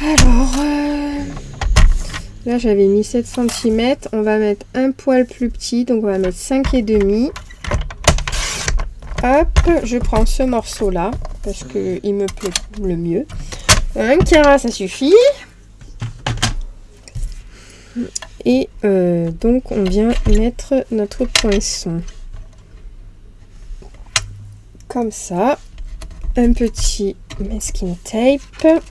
Alors... Là, j'avais mis 7 cm. On va mettre un poil plus petit. Donc, on va mettre 5,5. Hop, je prends ce morceau-là. Parce qu'il me plaît le mieux. Un carat, ça suffit. Et donc, on vient mettre notre poinçon. Comme ça. Un petit masking tape.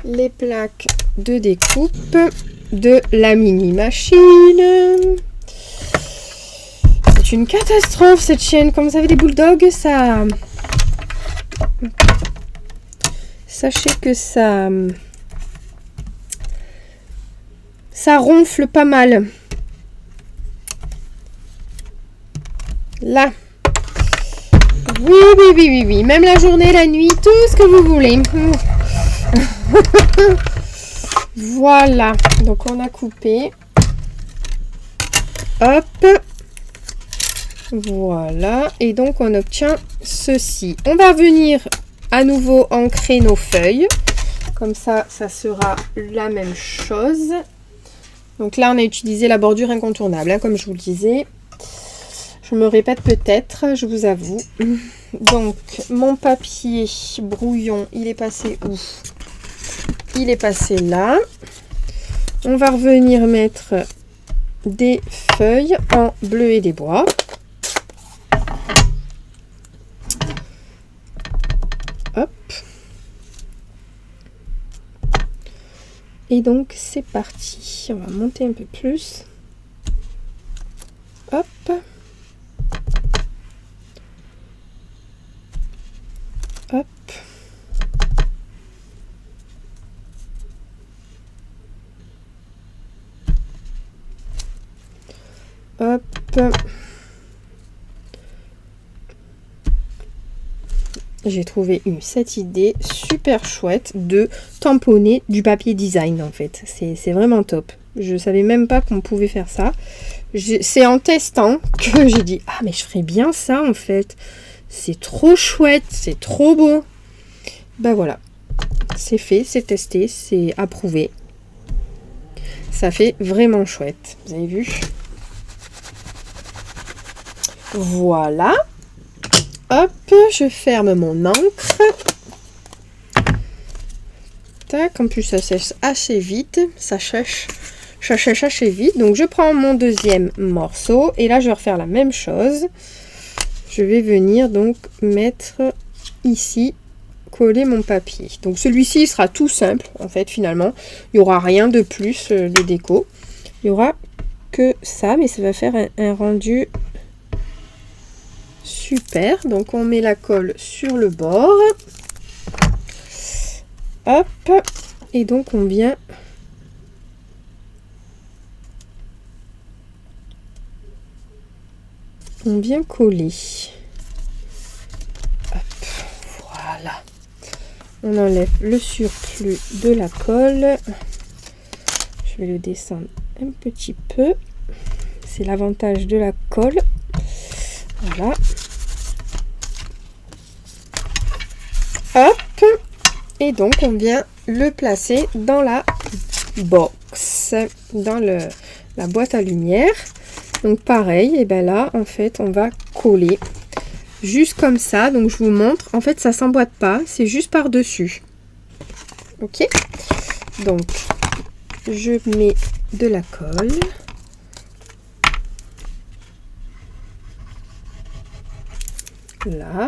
Les plaques de découpe de la mini machine. C'est une catastrophe cette chaîne. Comme vous avez des bulldogs, ça... Sachez que ça ronfle pas mal. Là. Oui. Même la journée, la nuit, tout ce que vous voulez. Voilà, donc on a coupé. Hop. Voilà, et donc on obtient ceci. On va venir à nouveau ancrer nos feuilles. Comme ça, ça sera la même chose. Donc là, on a utilisé la bordure incontournable, hein, comme je vous le disais. Je me répète peut-être, je vous avoue. Donc, mon papier brouillon, il est passé où? Il est passé là. On va revenir mettre des feuilles en bleu et des bois. Hop. Et donc, c'est parti. On va monter un peu plus. Hop. Hop. Hop. J'ai trouvé cette idée super chouette de tamponner du papier design en fait. C'est vraiment top. Je savais même pas qu'on pouvait faire ça. C'est en testant que j'ai dit ah mais je ferais bien ça en fait. C'est trop chouette, c'est trop beau. Ben voilà. C'est fait, c'est testé, c'est approuvé. Ça fait vraiment chouette. Vous avez vu? Voilà. Hop, je ferme mon encre. Tac, en plus ça sèche assez vite. Ça sèche assez vite. Donc je prends mon deuxième morceau. Et là je vais refaire la même chose. Je vais venir donc mettre ici, coller mon papier. Donc celui-ci sera tout simple en fait finalement. Il n'y aura rien de plus de déco. Il n'y aura que ça, mais ça va faire un rendu super. Donc on met la colle sur le bord. Hop. Et donc on vient coller. Hop. Voilà. On enlève le surplus de la colle. Je vais le descendre un petit peu. C'est l'avantage de la colle. Voilà. Hop. Et donc, on vient le placer dans la box, dans la boîte à lumière. Donc, pareil, et bien là, en fait, on va coller juste comme ça. Donc, je vous montre. En fait, ça s'emboîte pas. C'est juste par-dessus. Ok. Donc, je mets de la colle. Là.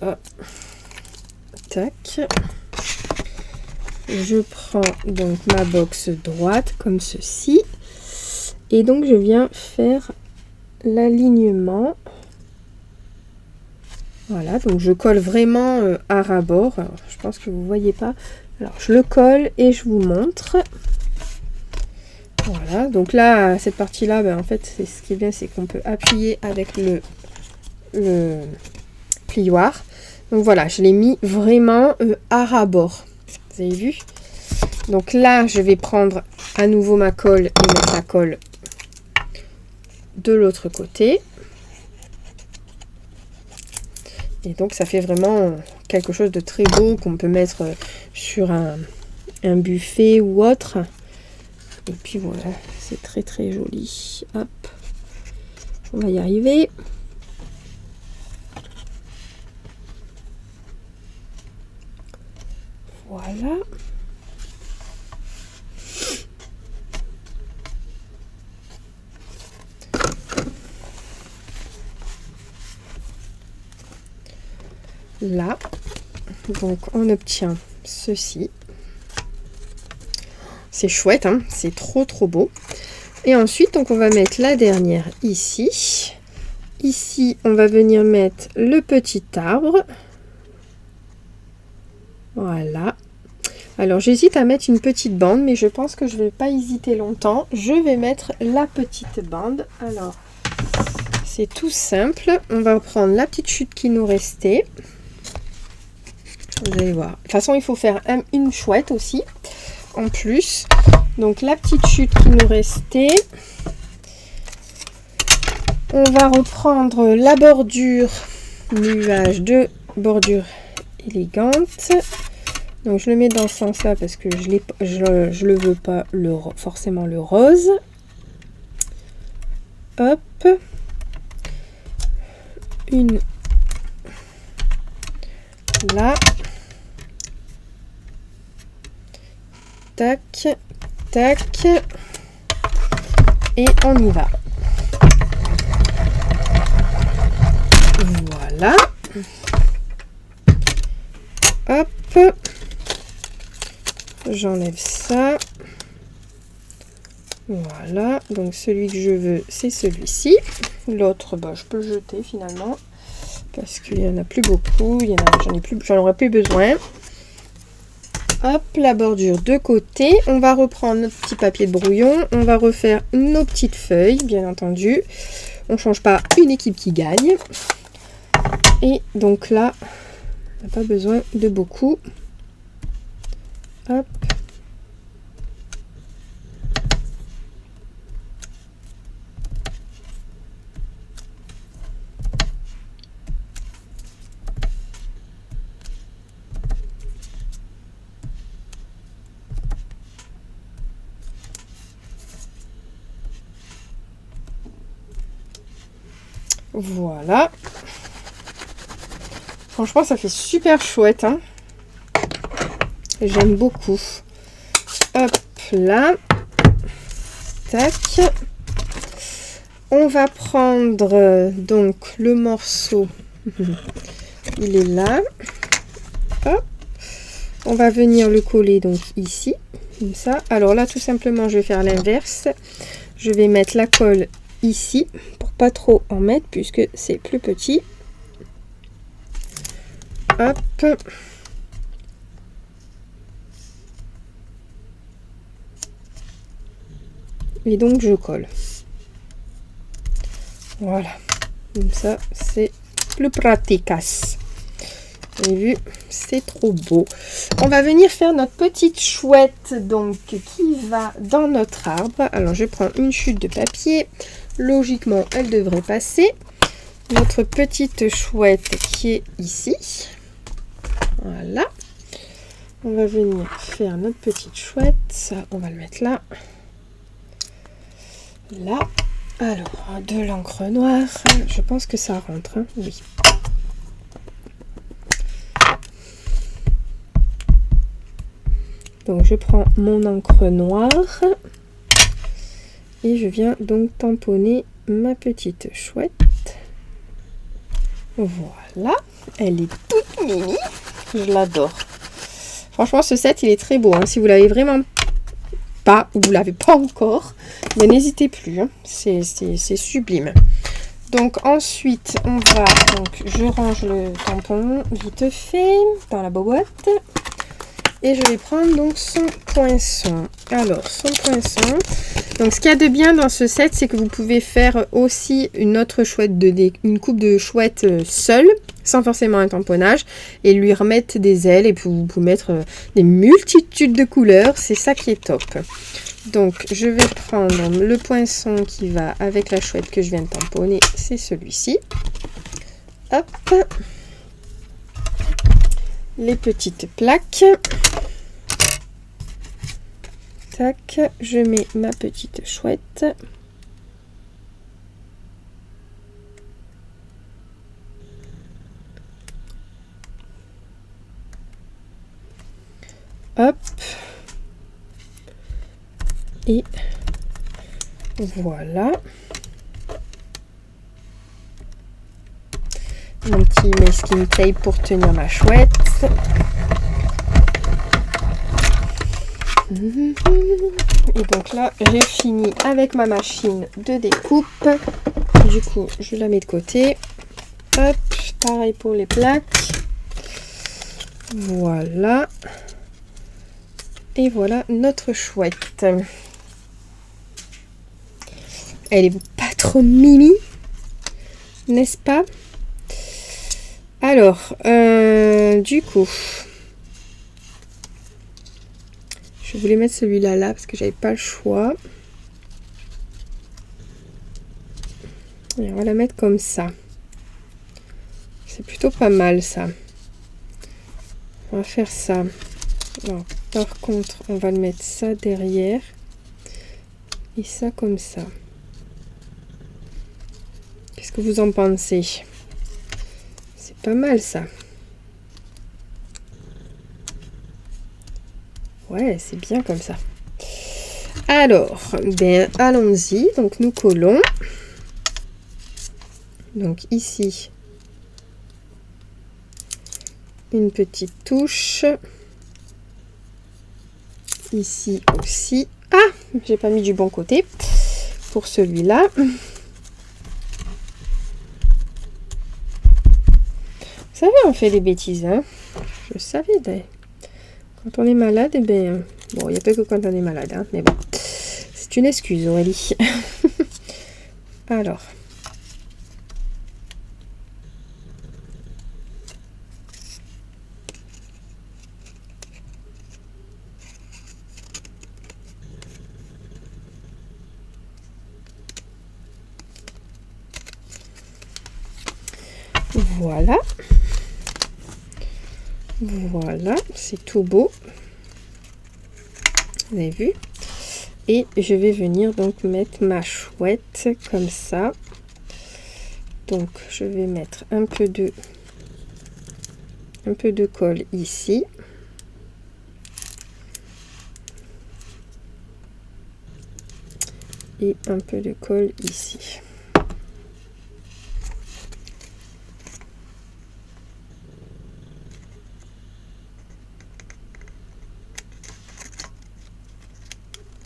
Hop. Tac. Je prends donc ma box droite comme ceci. Et donc je viens faire l'alignement. Voilà, donc je colle vraiment à ras-bord. Alors, je pense que vous ne voyez pas. Alors je le colle et je vous montre. Voilà, donc là, cette partie-là, ben, en fait, c'est ce qui est bien, c'est qu'on peut appuyer avec le plioir. Donc voilà, je l'ai mis vraiment à ras-bord. Vous avez vu? Donc là, je vais prendre à nouveau ma colle et mettre la colle de l'autre côté. Et donc ça fait vraiment quelque chose de très beau qu'on peut mettre sur un buffet ou autre. Et puis voilà, c'est très très joli. Hop, on va y arriver. Voilà. Là, donc on obtient ceci. C'est chouette, hein, c'est trop trop beau. Et ensuite, donc on va mettre la dernière ici. Ici, on va venir mettre le petit arbre. Voilà. Alors j'hésite à mettre une petite bande, mais je pense que je ne vais pas hésiter longtemps. Je vais mettre la petite bande. Alors, c'est tout simple. On va prendre la petite chute qui nous restait. Vous allez voir. De toute façon, il faut faire une chouette aussi, en plus. Donc, la petite chute qui nous restait. On va reprendre la bordure nuage de bordure élégante. Donc, je le mets dans ce sens-là parce que je le veux pas forcément le rose. Hop. Une là. Tac, tac. Et on y va. Voilà. Hop. J'enlève ça. Voilà. Donc celui que je veux, c'est celui-ci. L'autre, bah, je peux le jeter finalement. Parce qu'il n'y en a plus beaucoup. J'en aurais plus besoin. Hop, la bordure de côté. On va reprendre notre petit papier de brouillon. On va refaire nos petites feuilles, bien entendu. On ne change pas une équipe qui gagne. Et donc là, on n'a pas besoin de beaucoup. Hop. Voilà. Franchement, ça fait super chouette, hein. J'aime beaucoup. Hop là. Tac. On va prendre donc le morceau. Il est là. Hop. On va venir le coller donc ici. Comme ça. Alors là, tout simplement, je vais faire l'inverse. Je vais mettre la colle ici pour pas trop en mettre puisque c'est plus petit. Hop. Et donc je colle. Voilà. Comme ça, c'est plus pratique. Vous avez vu, c'est trop beau. On va venir faire notre petite chouette donc qui va dans notre arbre. Alors je prends une chute de papier. Logiquement, elle devrait passer. Notre petite chouette qui est ici. Voilà. On va venir faire notre petite chouette. Ça, on va le mettre là. Là. Alors, de l'encre noire. Je pense que ça rentre. Hein, oui. Donc je prends mon encre noire et je viens donc tamponner ma petite chouette. Voilà, elle est toute mini, je l'adore. Franchement ce set il est très beau, hein. Si vous l'avez vraiment pas ou vous l'avez pas encore, mais n'hésitez plus, hein. C'est sublime. Donc ensuite on va, donc je range le tampon vite fait dans la boîte et je vais prendre donc son poinçon. Alors son poinçon, donc ce qu'il y a de bien dans ce set, c'est que vous pouvez faire aussi une autre chouette une coupe de chouette seule, sans forcément un tamponnage, et lui remettre des ailes, et puis vous pouvez mettre des multitudes de couleurs, c'est ça qui est top. Donc je vais prendre le poinçon qui va avec la chouette que je viens de tamponner, c'est celui-ci. Hop, les petites plaques. Tac, je mets ma petite chouette. Hop. Et voilà. Mon petit masking tape pour tenir ma chouette. Et donc là, j'ai fini avec ma machine de découpe. Du coup, je la mets de côté. Hop, pareil pour les plaques. Voilà. Et voilà notre chouette. Elle est pas trop mimi, n'est-ce pas? Alors, du coup, je voulais mettre celui-là là parce que j'avais pas le choix. Et on va la mettre comme ça. C'est plutôt pas mal ça. On va faire ça. Alors, par contre, on va le mettre ça derrière et ça comme ça. Qu'est-ce que vous en pensez? C'est pas mal ça. Ouais, c'est bien comme ça. Alors, ben allons-y. Donc nous collons. Donc ici, une petite touche. Ici aussi. Ah, j'ai pas mis du bon côté pour celui-là. Vous savez, on fait des bêtises, hein. Je savais. Quand on est malade, eh ben, bon, il n'y a pas que quand on est malade, hein, mais bon, c'est une excuse, Aurélie. Alors. Voilà. Voilà, c'est tout beau. Vous avez vu? Et je vais venir donc mettre ma chouette comme ça. Donc je vais mettre un peu de colle ici. Et un peu de colle ici.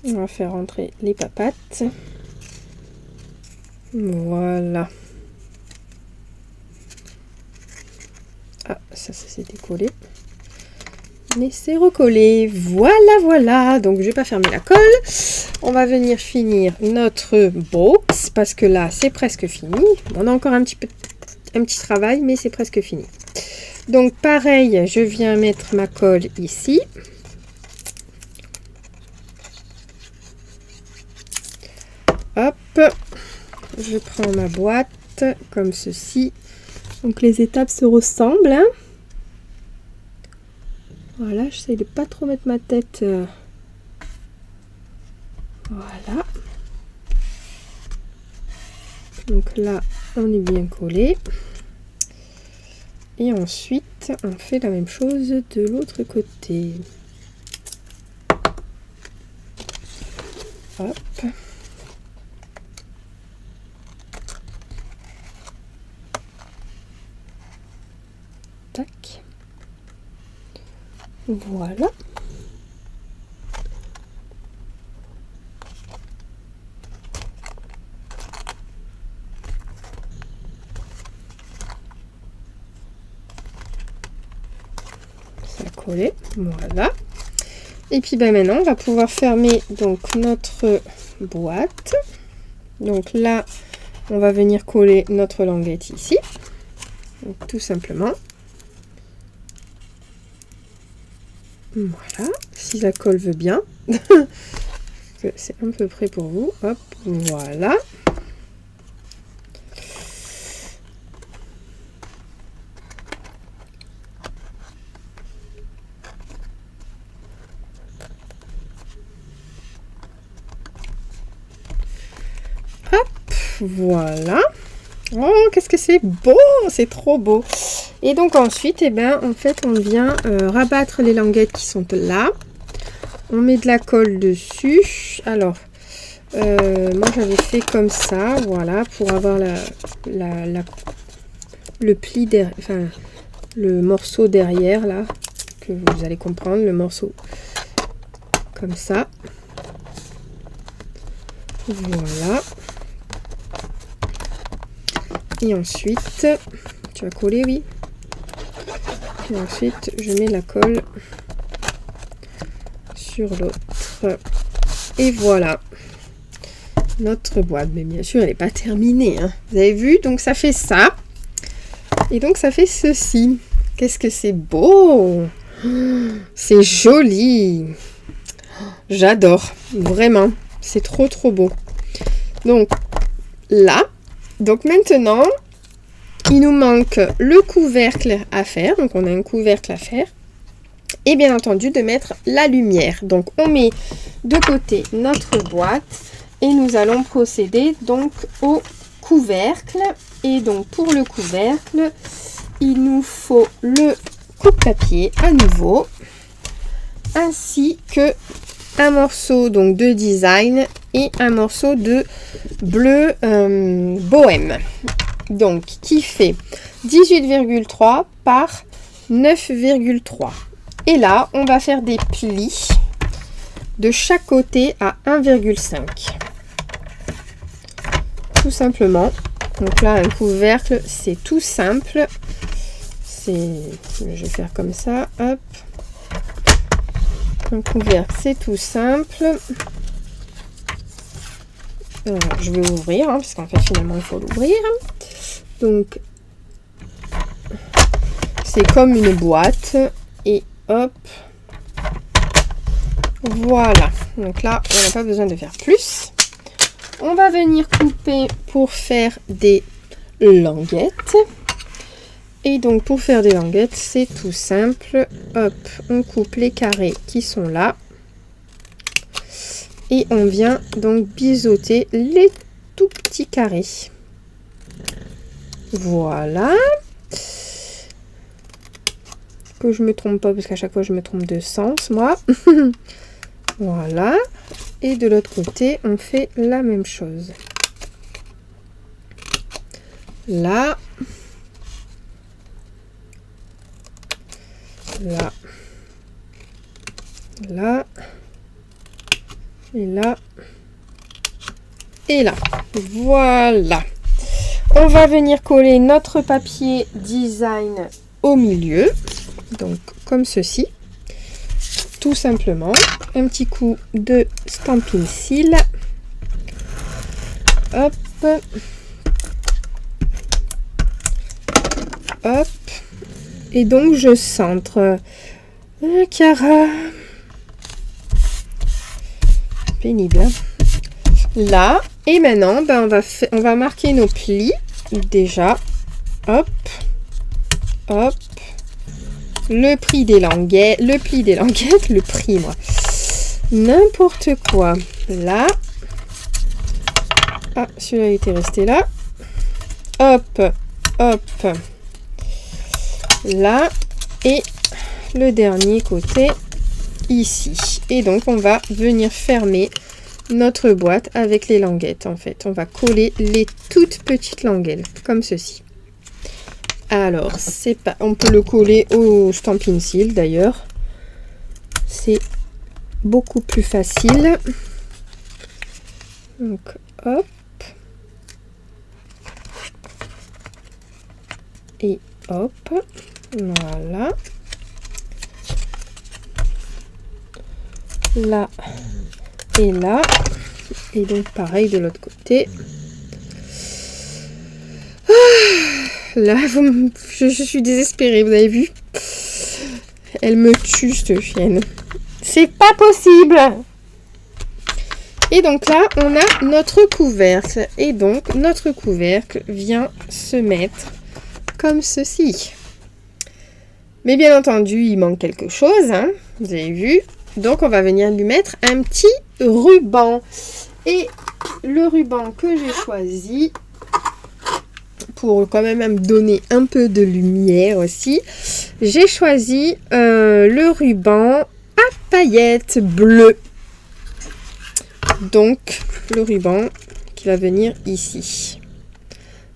On va faire entrer les papates. Voilà. Ah, ça s'est décollé. Mais c'est recollé. Voilà, voilà. Donc, je vais pas fermer la colle. On va venir finir notre box parce que là, c'est presque fini. On a encore un petit travail, mais c'est presque fini. Donc, pareil, je viens mettre ma colle ici. Hop, je prends ma boîte comme ceci. Donc les étapes se ressemblent, hein. Voilà, j'essaie de pas trop mettre ma tête. Voilà. Donc là, on est bien collé. Et ensuite, on fait la même chose de l'autre côté. Hop. Tac. Voilà. Ça a collé. Voilà. Et puis ben maintenant, on va pouvoir fermer donc notre boîte. Donc là, on va venir coller notre languette ici. Donc, tout simplement. Voilà, si la colle veut bien. C'est un peu près pour vous. Hop, voilà. Hop, voilà. Oh, qu'est-ce que c'est beau! C'est trop beau! Et donc ensuite, eh ben, en fait, on vient rabattre les languettes qui sont là. On met de la colle dessus. Alors, moi j'avais fait comme ça, voilà, pour avoir le pli derrière, enfin, le morceau derrière là, que vous allez comprendre, le morceau comme ça. Voilà. Et ensuite, tu vas coller, oui. Et ensuite, je mets la colle sur l'autre. Et voilà. Notre boîte. Mais bien sûr, elle n'est pas terminée. Hein. Vous avez vu? Donc, ça fait ça. Et donc, ça fait ceci. Qu'est-ce que c'est beau! C'est joli! J'adore. Vraiment. C'est trop, trop beau. Donc, là. Donc, maintenant, il nous manque le couvercle à faire. Donc, on a un couvercle à faire. Et bien entendu, de mettre la lumière. Donc, on met de côté notre boîte. Et nous allons procéder donc au couvercle. Et donc, pour le couvercle, il nous faut le coupe-papier à nouveau. Ainsi que un morceau donc de design et un morceau de bleu bohème. Donc, qui fait 18,3 par 9,3. Et là, on va faire des plis de chaque côté à 1,5. Tout simplement. Donc là, un couvercle, c'est tout simple. Je vais faire comme ça. Hop. Un couvercle, c'est tout simple. Je vais ouvrir, hein, parce qu'en fait, finalement, il faut l'ouvrir. Donc, c'est comme une boîte. Et hop. Voilà. Donc là, on n'a pas besoin de faire plus. On va venir couper pour faire des languettes. Et donc, pour faire des languettes, c'est tout simple. Hop, on coupe les carrés qui sont là. Et on vient donc biseauter les tout petits carrés. Voilà. Que je me trompe pas, parce qu'à chaque fois, je me trompe de sens, moi. Voilà. Et de l'autre côté, on fait la même chose. Là. Là. Là. Et là. Et là. Voilà. On va venir coller notre papier design au milieu. Donc, comme ceci. Tout simplement. Un petit coup de Stampin' Seal. Hop. Hop. Et donc, je centre. Cara. Pénible. Hein. Là. Et maintenant, ben, on va marquer nos plis. Déjà. Hop. Hop. Le pli des languettes. Le prix, moi. N'importe quoi. Là. Ah, celui-là était resté là. Hop. Hop. Là. Et le dernier côté ici. Et donc, on va venir fermer notre boîte avec les languettes. En fait, on va coller les toutes petites languettes comme ceci. Alors, c'est pas, on peut le coller au Stampin' Seal d'ailleurs. C'est beaucoup plus facile. Donc, hop. Et hop. Voilà. Là et là. Et donc, pareil de l'autre côté. Là, je suis désespérée, vous avez vu? Elle me tue, cette chienne. C'est pas possible! Et donc là, on a notre couvercle. Et donc, notre couvercle vient se mettre comme ceci. Mais bien entendu, il manque quelque chose, hein, vous avez vu. Donc, on va venir lui mettre un petit ruban. Et le ruban que j'ai choisi, pour quand même me donner un peu de lumière aussi, j'ai choisi le ruban à paillettes bleues. Donc, le ruban qui va venir ici.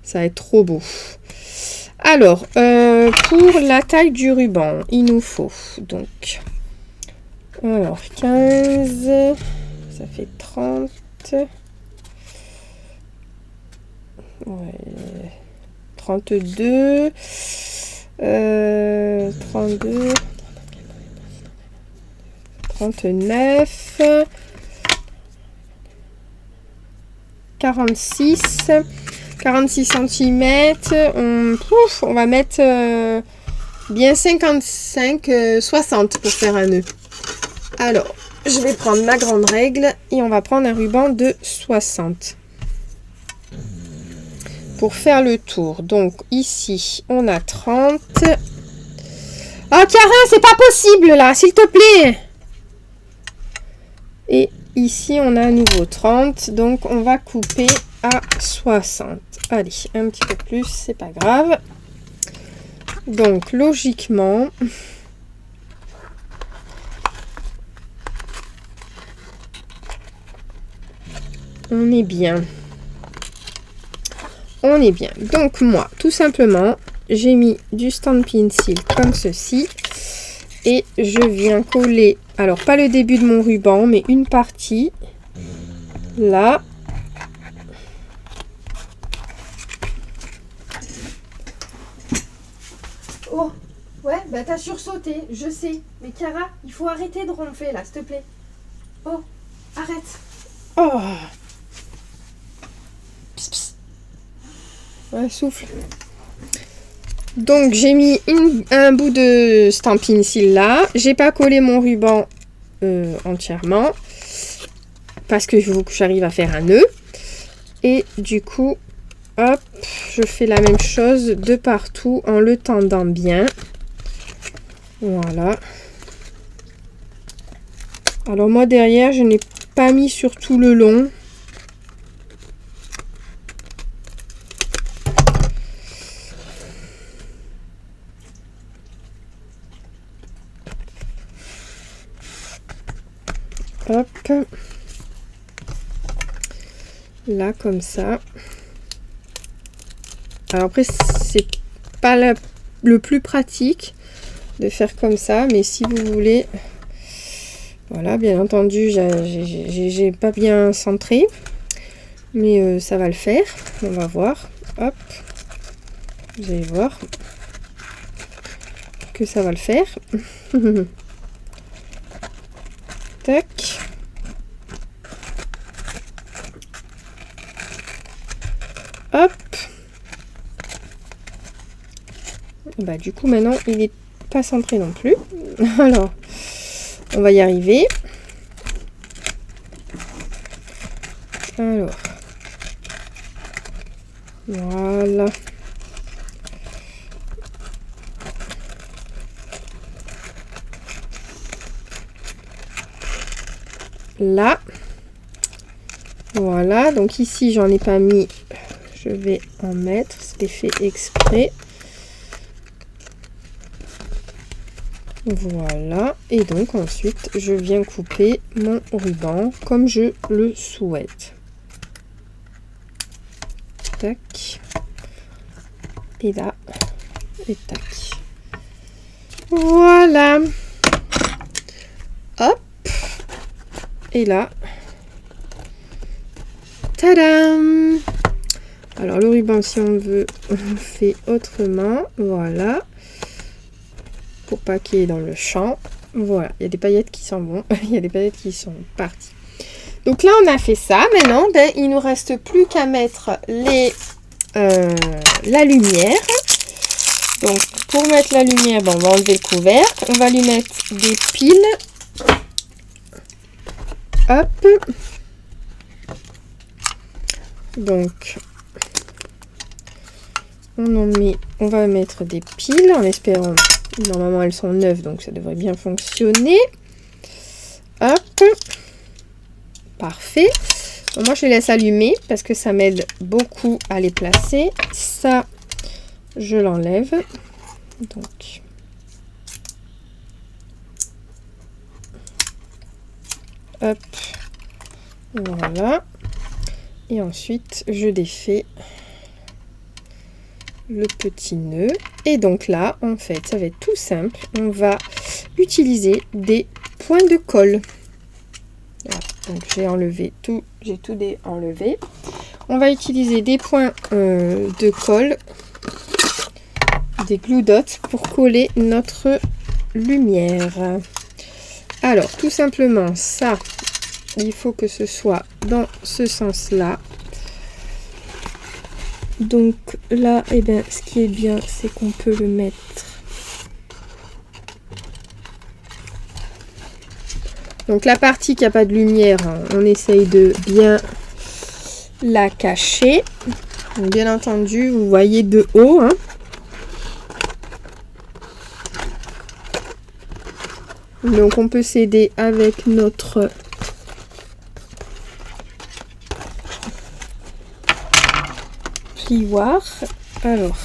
Ça va être trop beau. Alors, pour la taille du ruban, il nous faut donc... Alors, 15, ça fait 30... Ouais... 32, 32, 39, 46 cm. On va mettre bien 55, 60 pour faire un nœud. Alors, je vais prendre ma grande règle et on va prendre un ruban de 60. Pour faire le tour. Donc ici, on a 30. Oh Cara, c'est pas possible là, s'il te plaît. Et ici, on a à nouveau 30. Donc on va couper à 60. Allez, un petit peu plus, c'est pas grave. Donc logiquement, on est bien. On est bien. Donc moi, tout simplement, j'ai mis du Stampin' Seal comme ceci. Et je viens coller, alors pas le début de mon ruban, mais une partie. Là. Oh, ouais, bah t'as sursauté, je sais. Mais Cara, il faut arrêter de ronfler là, s'il te plaît. Oh, arrête. Oh. Psst, psst. Ouais, souffle. Donc j'ai mis un bout de Stampin' Seal là. J'ai pas collé mon ruban entièrement parce qu'il faut que j'arrive à faire un nœud. Et du coup, hop, je fais la même chose de partout en le tendant bien. Voilà. Alors moi derrière, je n'ai pas mis sur tout le long. Hop. Là, comme ça. Alors après, c'est pas le plus pratique de faire comme ça, mais si vous voulez... Voilà, bien entendu, j'ai pas bien centré, mais ça va le faire. On va voir. Hop. Vous allez voir que ça va le faire. Tac. Hop. Bah du coup maintenant il n'est pas centré non plus. Alors on va y arriver. Alors voilà. Là. Voilà, donc ici j'en ai pas mis, je vais en mettre, c'était fait exprès. Voilà, et donc ensuite je viens couper mon ruban comme je le souhaite. Tac. Et là, et tac. Voilà. Hop. Et là. Tadam! Alors le ruban, si on veut, on fait autrement. Voilà. Pour pas qu'il y ait dans le champ. Voilà, il y a des paillettes qui s'en vont. Il y a des paillettes qui sont parties. Donc là, on a fait ça. Maintenant, ben, il nous reste plus qu'à mettre la lumière. Donc, pour mettre la lumière, ben, on va enlever le couvercle. On va lui mettre des piles. Hop. Donc, on va mettre des piles en espérant. Normalement, elles sont neuves, donc ça devrait bien fonctionner. Hop. Parfait. Bon, moi, je les laisse allumer parce que ça m'aide beaucoup à les placer. Ça, je l'enlève. Donc, hop. Voilà. Et ensuite, je défais le petit nœud. Et donc là, en fait, ça va être tout simple. On va utiliser des points de colle. Voilà. Donc j'ai enlevé tout, j'ai tout enlevé. On va utiliser des points de colle, des glue dots pour coller notre lumière. Alors tout simplement ça, il faut que ce soit dans ce sens-là. Donc là, eh bien, ce qui est bien, c'est qu'on peut le mettre. Donc la partie qui n'a pas de lumière, on essaye de bien la cacher. Donc, bien entendu, vous voyez de haut. Hein. Donc on peut s'aider avec notre plioir. Alors,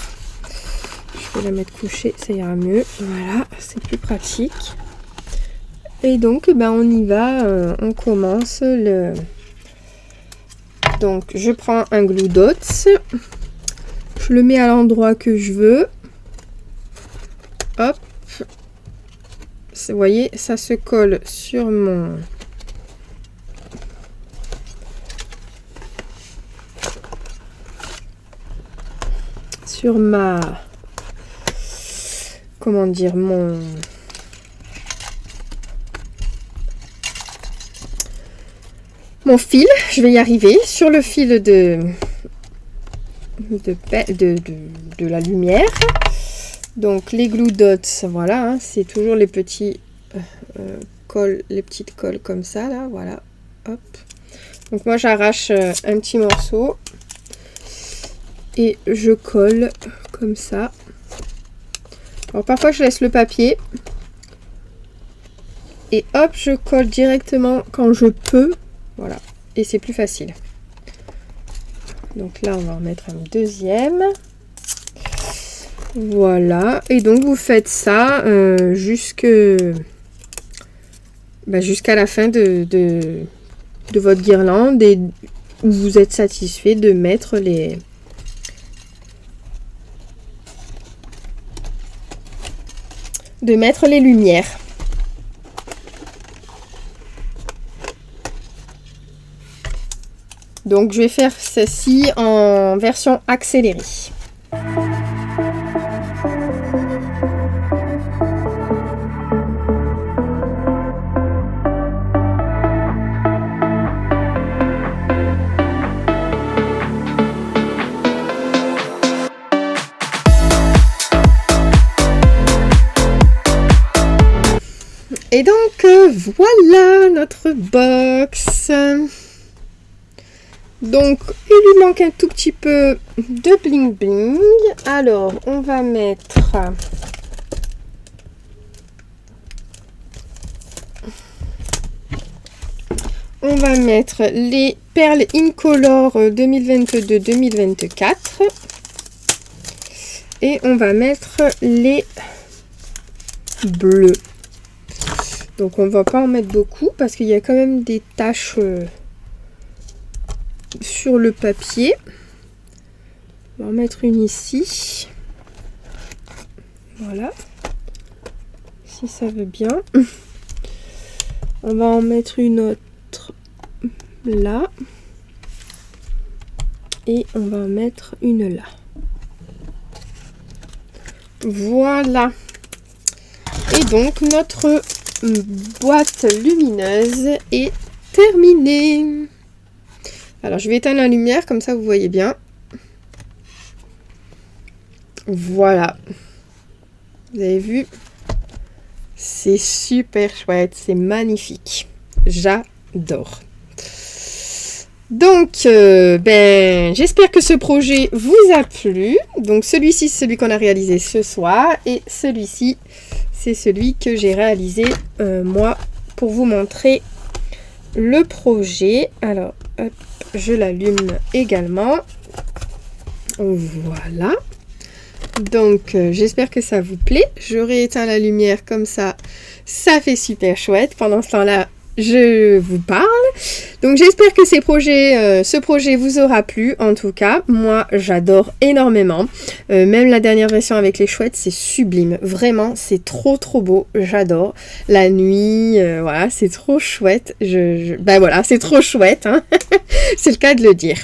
je vais la mettre couchée, ça ira mieux. Voilà, c'est plus pratique. Et donc, ben, on y va, on commence le... Donc, je prends un glue dots, je le mets à l'endroit que je veux. Hop. Vous voyez, ça se colle sur mon... Sur ma... Comment dire, mon fil, je vais y arriver, sur le fil de la lumière. Donc les glue dots, voilà, hein, c'est toujours les petits les petites colles comme ça, là, voilà, hop. Donc moi j'arrache un petit morceau et je colle comme ça. Alors parfois je laisse le papier et hop, je colle directement quand je peux. Voilà, et c'est plus facile. Donc là, on va en mettre un deuxième. Voilà, et donc vous faites ça jusqu'à la fin de votre guirlande et où vous êtes satisfait de mettre les... lumières. Donc je vais faire ceci en version accélérée. Et donc voilà notre box. Donc, il lui manque un tout petit peu de bling bling. Alors, on va mettre... les perles Incolor 2022-2024. Et on va mettre les bleus. Donc on va pas en mettre beaucoup parce qu'il y a quand même des taches sur le papier. On va en mettre une ici. Voilà. Si ça veut bien. On va en mettre une autre là. Et on va en mettre une là. Voilà. Et donc notre boîte lumineuse est terminée. Alors je vais éteindre la lumière, comme ça vous voyez bien. Voilà. Vous avez vu? C'est super chouette, c'est magnifique. J'adore. Donc, j'espère que ce projet vous a plu. Donc, celui-ci, c'est celui qu'on a réalisé ce soir. Et celui-ci, c'est celui que j'ai réalisé, moi, pour vous montrer le projet. Alors, hop, je l'allume également. Voilà. Donc, j'espère que ça vous plaît. J'aurai éteint la lumière comme ça. Ça fait super chouette. Pendant ce temps-là, je vous parle. Donc j'espère que ce projet vous aura plu. En tout cas, moi j'adore énormément. Même la dernière version avec les chouettes, c'est sublime. Vraiment, c'est trop beau. J'adore. La nuit, voilà, c'est trop chouette. Ben voilà, c'est trop chouette. Hein. C'est le cas de le dire.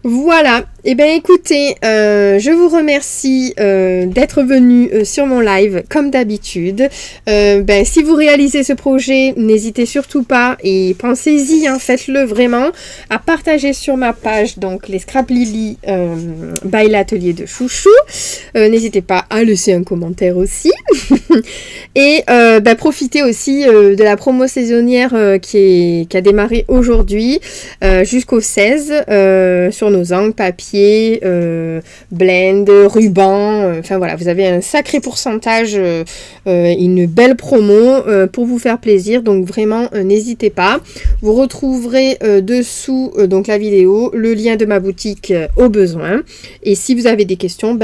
Voilà, et bien écoutez, je vous remercie d'être venu sur mon live comme d'habitude. Si vous réalisez ce projet, n'hésitez surtout pas et pensez-y, hein, faites-le vraiment, à partager sur ma page, donc les Scrap Lily by l'atelier de Chouchou. N'hésitez pas à laisser un commentaire aussi. Et profitez aussi de la promo saisonnière qui a démarré aujourd'hui jusqu'au 16 sur nos angles, papier, blend, ruban, enfin voilà, vous avez un sacré pourcentage, une belle promo pour vous faire plaisir, donc vraiment n'hésitez pas. Vous retrouverez dessous donc la vidéo, le lien de ma boutique au besoin, et si vous avez des questions,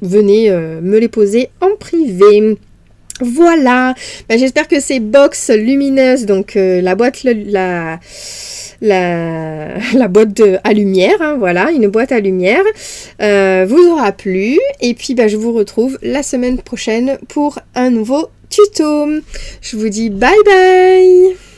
venez me les poser en privé. Voilà, j'espère que ces box lumineuses, donc la boîte la boîte à lumière, hein, voilà, une boîte à lumière, vous aura plu. Et puis je vous retrouve la semaine prochaine pour un nouveau tuto. Je vous dis bye bye.